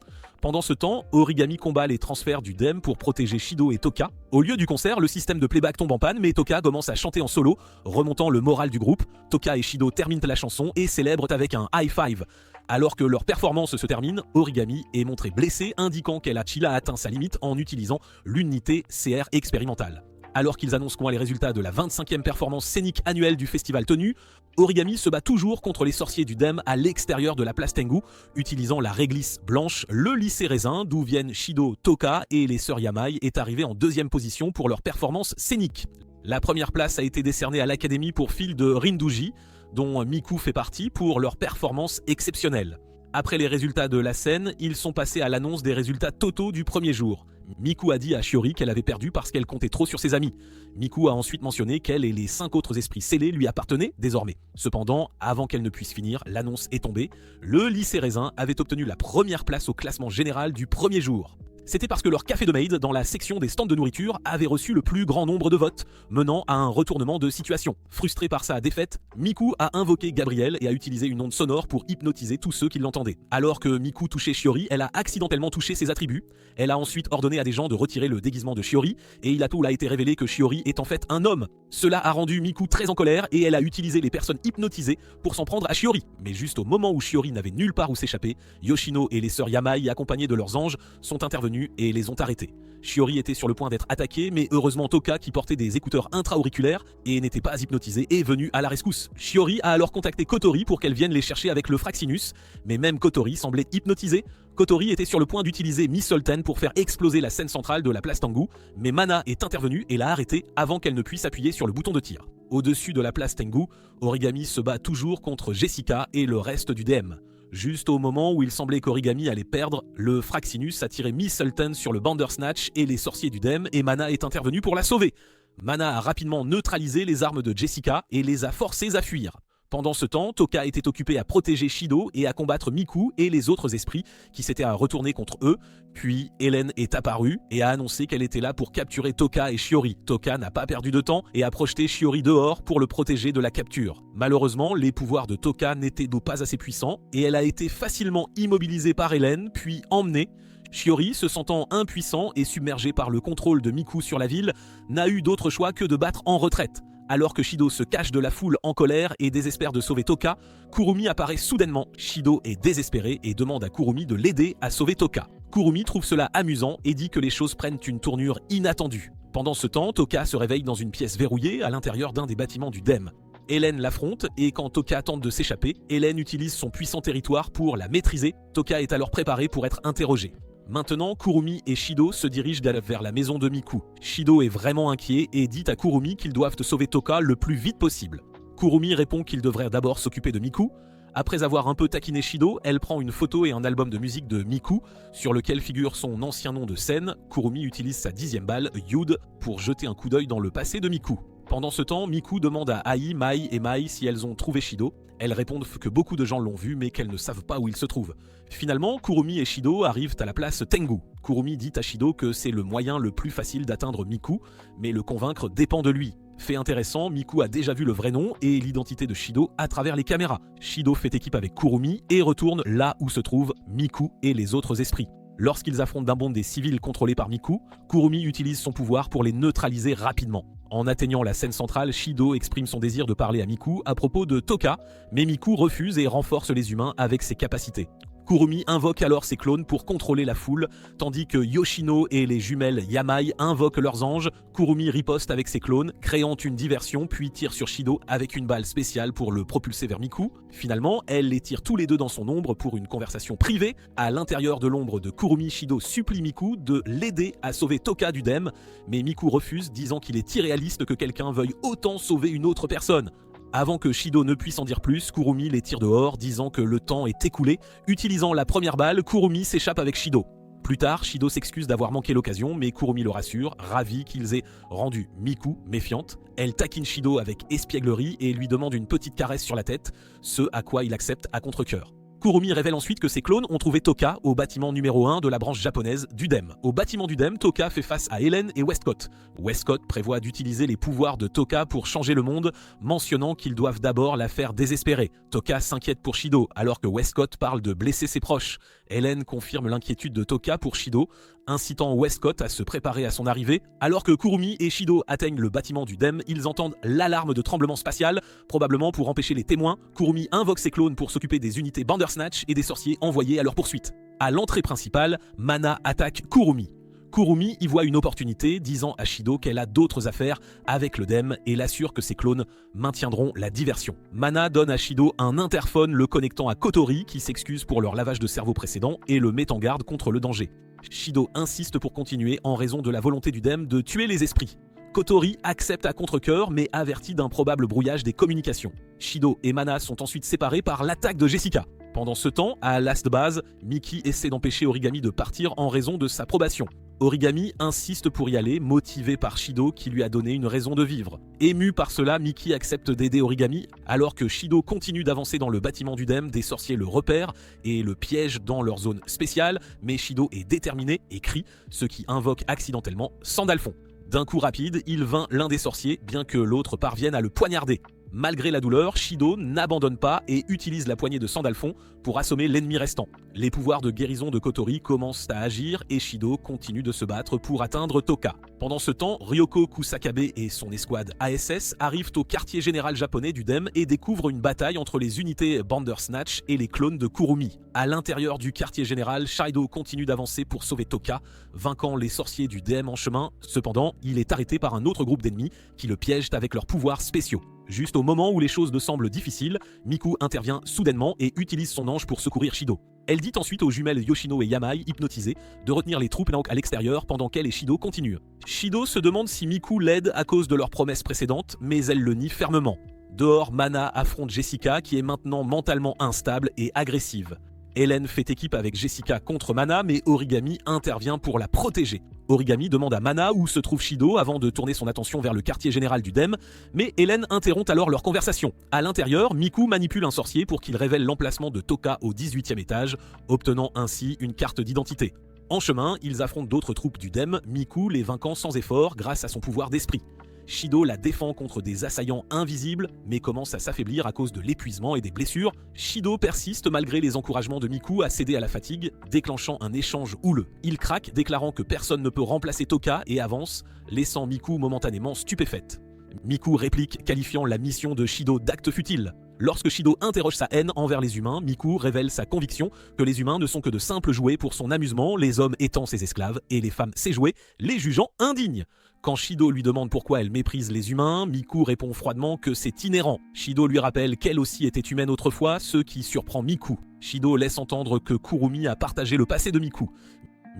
Pendant ce temps, Origami combat les transferts du DEM pour protéger Shido et Toka. Au lieu du concert, le système de playback tombe en panne, mais Toka commence à chanter en solo, remontant le moral du groupe. Toka et Shido terminent la chanson et célèbrent avec un high five. Alors que leur performance se termine, Origami est montrée blessée, indiquant qu'elle a atteint sa limite en utilisant l'unité CR expérimentale. Alors qu'ils annoncent les résultats de la 25e performance scénique annuelle du festival Tenu, Origami se bat toujours contre les sorciers du DEM à l'extérieur de la place Tengu, utilisant la réglisse blanche. Le lycée Raisin, d'où viennent Shido, Toka et les sœurs Yamai, est arrivé en deuxième position pour leur performance scénique. La première place a été décernée à l'Académie pour fil de Rinduji, dont Miku fait partie, pour leur performance exceptionnelle. Après les résultats de la scène, ils sont passés à l'annonce des résultats totaux du premier jour. Miku a dit à Shiori qu'elle avait perdu parce qu'elle comptait trop sur ses amis. Miku a ensuite mentionné qu'elle et les 5 autres esprits scellés lui appartenaient désormais. Cependant, avant qu'elle ne puisse finir, l'annonce est tombée. Le lycée Raisin avait obtenu la première place au classement général du premier jour. C'était parce que leur café de maid, dans la section des stands de nourriture, avait reçu le plus grand nombre de votes, menant à un retournement de situation. Frustré par sa défaite, Miku a invoqué Gabriel et a utilisé une onde sonore pour hypnotiser tous ceux qui l'entendaient. Alors que Miku touchait Shiori, elle a accidentellement touché ses attributs. Elle a ensuite ordonné à des gens de retirer le déguisement de Shiori, et il a été révélé que Shiori est en fait un homme. Cela a rendu Miku très en colère, et elle a utilisé les personnes hypnotisées pour s'en prendre à Shiori. Mais juste au moment où Shiori n'avait nulle part où s'échapper, Yoshino et les sœurs Yamai, accompagnées de leurs anges, sont intervenus et les ont arrêtés. Shiori était sur le point d'être attaqué, mais heureusement Toka, qui portait des écouteurs intra-auriculaires et n'était pas hypnotisé, est venu à la rescousse. Shiori a alors contacté Kotori pour qu'elle vienne les chercher avec le Fraxinus, mais même Kotori semblait hypnotisé. Kotori était sur le point d'utiliser Miss Sultan pour faire exploser la scène centrale de la place Tengu, mais Mana est intervenue et l'a arrêtée avant qu'elle ne puisse appuyer sur le bouton de tir. Au-dessus de la place Tengu, Origami se bat toujours contre Jessica et le reste du DM. Juste au moment où il semblait qu'Origami allait perdre, le Fraxinus a tiré Miss Sultan sur le Bandersnatch et les sorciers du DEM, et Mana est intervenu pour la sauver. Mana a rapidement neutralisé les armes de Jessica et les a forcés à fuir. Pendant ce temps, Toka était occupé à protéger Shido et à combattre Miku et les autres esprits qui s'étaient retournés contre eux. Puis Hélène est apparue et a annoncé qu'elle était là pour capturer Toka et Shiori. Toka n'a pas perdu de temps et a projeté Shiori dehors pour le protéger de la capture. Malheureusement, les pouvoirs de Toka n'étaient donc pas assez puissants et elle a été facilement immobilisée par Hélène puis emmenée. Shiori, se sentant impuissant et submergé par le contrôle de Miku sur la ville, n'a eu d'autre choix que de battre en retraite. Alors que Shido se cache de la foule en colère et désespère de sauver Toka, Kurumi apparaît soudainement. Shido est désespéré et demande à Kurumi de l'aider à sauver Toka. Kurumi trouve cela amusant et dit que les choses prennent une tournure inattendue. Pendant ce temps, Toka se réveille dans une pièce verrouillée à l'intérieur d'un des bâtiments du DEM. Hélène l'affronte et quand Toka tente de s'échapper, Hélène utilise son puissant territoire pour la maîtriser. Toka est alors préparé pour être interrogé. Maintenant, Kurumi et Shido se dirigent vers la maison de Miku. Shido est vraiment inquiet et dit à Kurumi qu'ils doivent sauver Toka le plus vite possible. Kurumi répond qu'il devrait d'abord s'occuper de Miku. Après avoir un peu taquiné Shido, elle prend une photo et un album de musique de Miku, sur lequel figure son ancien nom de scène. Kurumi utilise sa 10e balle, Yud, pour jeter un coup d'œil dans le passé de Miku. Pendant ce temps, Miku demande à Ai, Mai et Mai si elles ont trouvé Shido. Elles répondent que beaucoup de gens l'ont vu mais qu'elles ne savent pas où il se trouve. Finalement, Kurumi et Shido arrivent à la place Tengu. Kurumi dit à Shido que c'est le moyen le plus facile d'atteindre Miku, mais le convaincre dépend de lui. Fait intéressant, Miku a déjà vu le vrai nom et l'identité de Shido à travers les caméras. Shido fait équipe avec Kurumi et retourne là où se trouvent Miku et les autres esprits. Lorsqu'ils affrontent d'un bond des civils contrôlés par Miku, Kurumi utilise son pouvoir pour les neutraliser rapidement. En atteignant la scène centrale, Shido exprime son désir de parler à Miku à propos de Toka, mais Miku refuse et renforce les humains avec ses capacités. Kurumi invoque alors ses clones pour contrôler la foule, tandis que Yoshino et les jumelles Yamai invoquent leurs anges. Kurumi riposte avec ses clones, créant une diversion, puis tire sur Shido avec une balle spéciale pour le propulser vers Miku. Finalement, elle les tire tous les deux dans son ombre pour une conversation privée. À l'intérieur de l'ombre de Kurumi, Shido supplie Miku de l'aider à sauver Toka du DEM, mais Miku refuse, disant qu'il est irréaliste que quelqu'un veuille autant sauver une autre personne. Avant que Shido ne puisse en dire plus, Kurumi les tire dehors, disant que le temps est écoulé. Utilisant la première balle, Kurumi s'échappe avec Shido. Plus tard, Shido s'excuse d'avoir manqué l'occasion, mais Kurumi le rassure, ravi qu'ils aient rendu Miku méfiante. Elle taquine Shido avec espièglerie et lui demande une petite caresse sur la tête, ce à quoi il accepte à contre-cœur. Kurumi révèle ensuite que ses clones ont trouvé Toka au bâtiment numéro 1 de la branche japonaise d'Udem. Au bâtiment d'Udem, Toka fait face à Helen et Westcott. Westcott prévoit d'utiliser les pouvoirs de Toka pour changer le monde, mentionnant qu'ils doivent d'abord la faire désespérer. Toka s'inquiète pour Shido, alors que Westcott parle de blesser ses proches. Helen confirme l'inquiétude de Toka pour Shido, incitant Westcott à se préparer à son arrivée. Alors que Kurumi et Shido atteignent le bâtiment du DEM, ils entendent l'alarme de tremblement spatial, probablement pour empêcher les témoins. Kurumi invoque ses clones pour s'occuper des unités Bandersnatch et des sorciers envoyés à leur poursuite. À l'entrée principale, Mana attaque Kurumi. Kurumi y voit une opportunité, disant à Shido qu'elle a d'autres affaires avec le DEM et l'assure que ses clones maintiendront la diversion. Mana donne à Shido un interphone le connectant à Kotori, qui s'excuse pour leur lavage de cerveau précédent et le met en garde contre le danger. Shido insiste pour continuer en raison de la volonté du DEM de tuer les esprits. Kotori accepte à contre-cœur mais avertit d'un probable brouillage des communications. Shido et Mana sont ensuite séparés par l'attaque de Jessica. Pendant ce temps, à Last Base, Miki essaie d'empêcher Origami de partir en raison de sa probation. Origami insiste pour y aller, motivé par Shido qui lui a donné une raison de vivre. Ému par cela, Miki accepte d'aider Origami, alors que Shido continue d'avancer dans le bâtiment du DEM, des sorciers le repèrent et le piègent dans leur zone spéciale, mais Shido est déterminé et crie, ce qui invoque accidentellement Sandalphon. D'un coup rapide, il vainc l'un des sorciers, bien que l'autre parvienne à le poignarder. Malgré la douleur, Shido n'abandonne pas et utilise la poignée de Sandalphon pour assommer l'ennemi restant. Les pouvoirs de guérison de Kotori commencent à agir et Shido continue de se battre pour atteindre Toka. Pendant ce temps, Ryoko Kusakabe et son escouade ASS arrivent au quartier général japonais du DEM et découvrent une bataille entre les unités Bandersnatch et les clones de Kurumi. À l'intérieur du quartier général, Shido continue d'avancer pour sauver Toka, vainquant les sorciers du DEM en chemin. Cependant, il est arrêté par un autre groupe d'ennemis qui le piègent avec leurs pouvoirs spéciaux. Juste au moment où les choses ne semblent difficiles, Miku intervient soudainement et utilise son ange pour secourir Shido. Elle dit ensuite aux jumelles Yoshino et Yamai, hypnotisées, de retenir les troupes à l'extérieur pendant qu'elle et Shido continuent. Shido se demande si Miku l'aide à cause de leur promesse précédente, mais elle le nie fermement. Dehors, Mana affronte Jessica qui est maintenant mentalement instable et agressive. Helen fait équipe avec Jessica contre Mana, mais Origami intervient pour la protéger. Origami demande à Mana où se trouve Shido avant de tourner son attention vers le quartier général du DEM, mais Helen interrompt alors leur conversation. À l'intérieur, Miku manipule un sorcier pour qu'il révèle l'emplacement de Toka au 18e étage, obtenant ainsi une carte d'identité. En chemin, ils affrontent d'autres troupes du DEM, Miku les vainquant sans effort grâce à son pouvoir d'esprit. Shido la défend contre des assaillants invisibles, mais commence à s'affaiblir à cause de l'épuisement et des blessures. Shido persiste malgré les encouragements de Miku à céder à la fatigue, déclenchant un échange houleux. Il craque, déclarant que personne ne peut remplacer Toka et avance, laissant Miku momentanément stupéfaite. Miku réplique, qualifiant la mission de Shido d'acte futile. Lorsque Shido interroge sa haine envers les humains, Miku révèle sa conviction que les humains ne sont que de simples jouets pour son amusement, les hommes étant ses esclaves et les femmes ses jouets, les jugeant indignes. Quand Shido lui demande pourquoi elle méprise les humains, Miku répond froidement que c'est inhérent. Shido lui rappelle qu'elle aussi était humaine autrefois, ce qui surprend Miku. Shido laisse entendre que Kurumi a partagé le passé de Miku.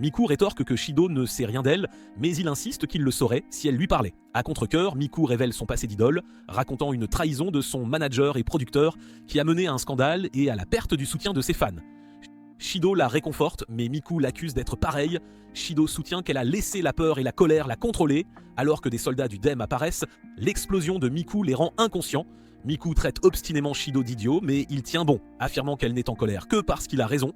Miku rétorque que Shido ne sait rien d'elle, mais il insiste qu'il le saurait si elle lui parlait. À contre-cœur, Miku révèle son passé d'idole, racontant une trahison de son manager et producteur qui a mené à un scandale et à la perte du soutien de ses fans. Shido la réconforte, mais Miku l'accuse d'être pareille. Shido soutient qu'elle a laissé la peur et la colère la contrôler. Alors que des soldats du DEM apparaissent, l'explosion de Miku les rend inconscients. Miku traite obstinément Shido d'idiot, mais il tient bon, affirmant qu'elle n'est en colère que parce qu'il a raison.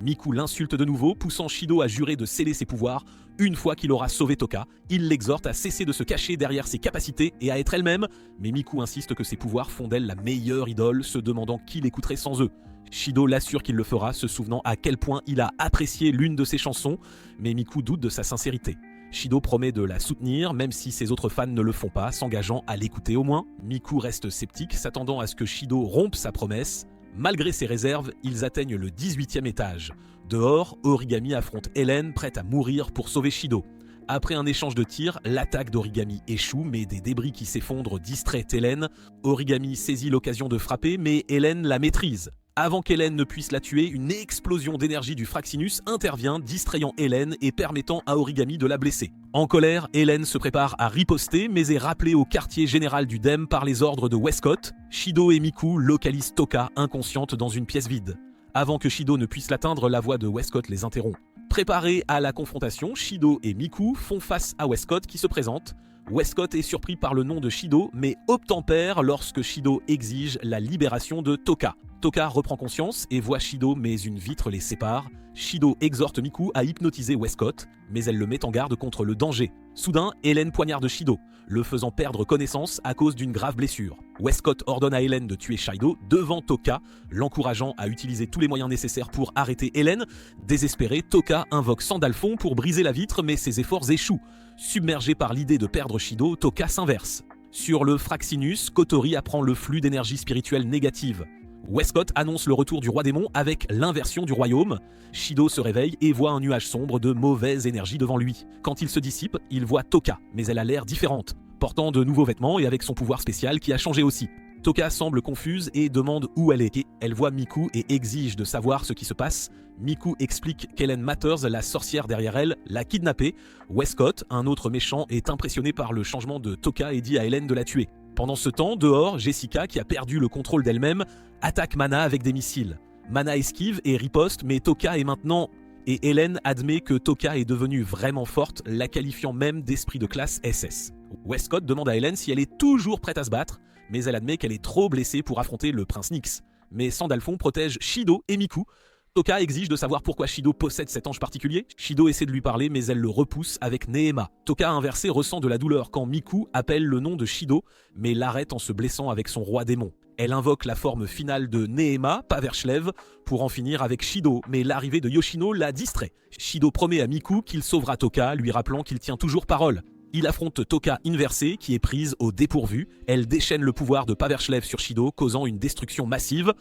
Miku l'insulte de nouveau, poussant Shido à jurer de sceller ses pouvoirs. Une fois qu'il aura sauvé Toka, il l'exhorte à cesser de se cacher derrière ses capacités et à être elle-même, mais Miku insiste que ses pouvoirs font d'elle la meilleure idole, se demandant qui l'écouterait sans eux. Shido l'assure qu'il le fera, se souvenant à quel point il a apprécié l'une de ses chansons, mais Miku doute de sa sincérité. Shido promet de la soutenir, même si ses autres fans ne le font pas, s'engageant à l'écouter au moins. Miku reste sceptique, s'attendant à ce que Shido rompe sa promesse. Malgré ses réserves, ils atteignent le 18e étage. Dehors, Origami affronte Helen, prête à mourir pour sauver Shido. Après un échange de tirs, l'attaque d'Origami échoue, mais des débris qui s'effondrent distraient Helen. Origami saisit l'occasion de frapper, mais Helen la maîtrise. Avant qu'Hélène ne puisse la tuer, une explosion d'énergie du Fraxinus intervient, distrayant Hélène et permettant à Origami de la blesser. En colère, Hélène se prépare à riposter, mais est rappelée au quartier général du DEM par les ordres de Westcott. Shido et Miku localisent Toka inconsciente dans une pièce vide. Avant que Shido ne puisse l'atteindre, la voix de Westcott les interrompt. Préparés à la confrontation, Shido et Miku font face à Westcott qui se présente. Westcott est surpris par le nom de Shido, mais obtempère lorsque Shido exige la libération de Toka. Toka reprend conscience et voit Shido, mais une vitre les sépare. Shido exhorte Miku à hypnotiser Westcott, mais elle le met en garde contre le danger. Soudain, Hélène poignarde Shido, le faisant perdre connaissance à cause d'une grave blessure. Westcott ordonne à Hélène de tuer Shido devant Toka, l'encourageant à utiliser tous les moyens nécessaires pour arrêter Hélène. Désespéré, Toka invoque Sandalphon pour briser la vitre, mais ses efforts échouent. Submergé par l'idée de perdre Shido, Toka s'inverse. Sur le Fraxinus, Kotori apprend le flux d'énergie spirituelle négative. Westcott annonce le retour du roi démon avec l'inversion du royaume. Shido se réveille et voit un nuage sombre de mauvaise énergie devant lui. Quand il se dissipe, il voit Toka, mais elle a l'air différente, portant de nouveaux vêtements et avec son pouvoir spécial qui a changé aussi. Toka semble confuse et demande où elle est. Elle voit Miku et exige de savoir ce qui se passe. Miku explique qu'Hélène Matters, la sorcière derrière elle, l'a kidnappée. Westcott, un autre méchant, est impressionné par le changement de Toka et dit à Hélène de la tuer. Pendant ce temps, dehors, Jessica, qui a perdu le contrôle d'elle-même, attaque Mana avec des missiles. Mana esquive et riposte, mais Toka est maintenant... Et Hélène admet que Toka est devenue vraiment forte, la qualifiant même d'esprit de classe SS. Westcott demande à Hélène si elle est toujours prête à se battre, mais elle admet qu'elle est trop blessée pour affronter le prince Nyx. Mais Sandalphon protège Shido et Miku. Toka exige de savoir pourquoi Shido possède cet ange particulier. Shido essaie de lui parler, mais elle le repousse avec Nehema. Toka inversé ressent de la douleur quand Miku appelle le nom de Shido, mais l'arrête en se blessant avec son roi démon. Elle invoque la forme finale de Nehema, Pavershlev, pour en finir avec Shido, mais l'arrivée de Yoshino la distrait. Shido promet à Miku qu'il sauvera Toka, lui rappelant qu'il tient toujours parole. Il affronte Toka inversée, qui est prise au dépourvu. Elle déchaîne le pouvoir de Pavershlev sur Shido, causant une destruction massive.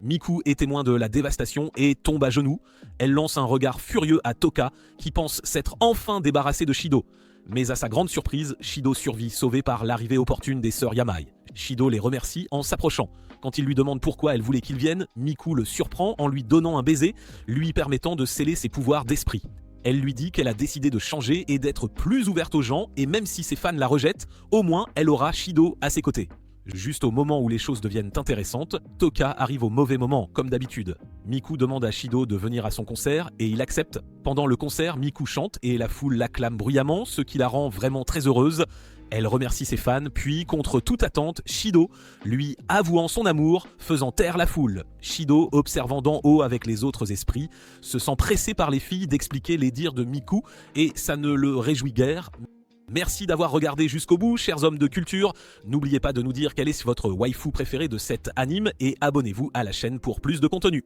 Miku est témoin de la dévastation et tombe à genoux. Elle lance un regard furieux à Toka, qui pense s'être enfin débarrassé de Shido. Mais à sa grande surprise, Shido survit, sauvé par l'arrivée opportune des sœurs Yamai. Shido les remercie en s'approchant. Quand il lui demande pourquoi elle voulait qu'il vienne, Miku le surprend en lui donnant un baiser, lui permettant de sceller ses pouvoirs d'esprit. Elle lui dit qu'elle a décidé de changer et d'être plus ouverte aux gens, et même si ses fans la rejettent, au moins elle aura Shido à ses côtés. Juste au moment où les choses deviennent intéressantes, Toka arrive au mauvais moment, comme d'habitude. Miku demande à Shido de venir à son concert et il accepte. Pendant le concert, Miku chante et la foule l'acclame bruyamment, ce qui la rend vraiment très heureuse. Elle remercie ses fans, puis, contre toute attente, Shido, lui avouant son amour, faisant taire la foule. Shido, observant d'en haut avec les autres esprits, se sent pressé par les filles d'expliquer les dires de Miku et ça ne le réjouit guère. Merci d'avoir regardé jusqu'au bout, chers hommes de culture. N'oubliez pas de nous dire quel est votre waifu préféré de cet anime et abonnez-vous à la chaîne pour plus de contenu.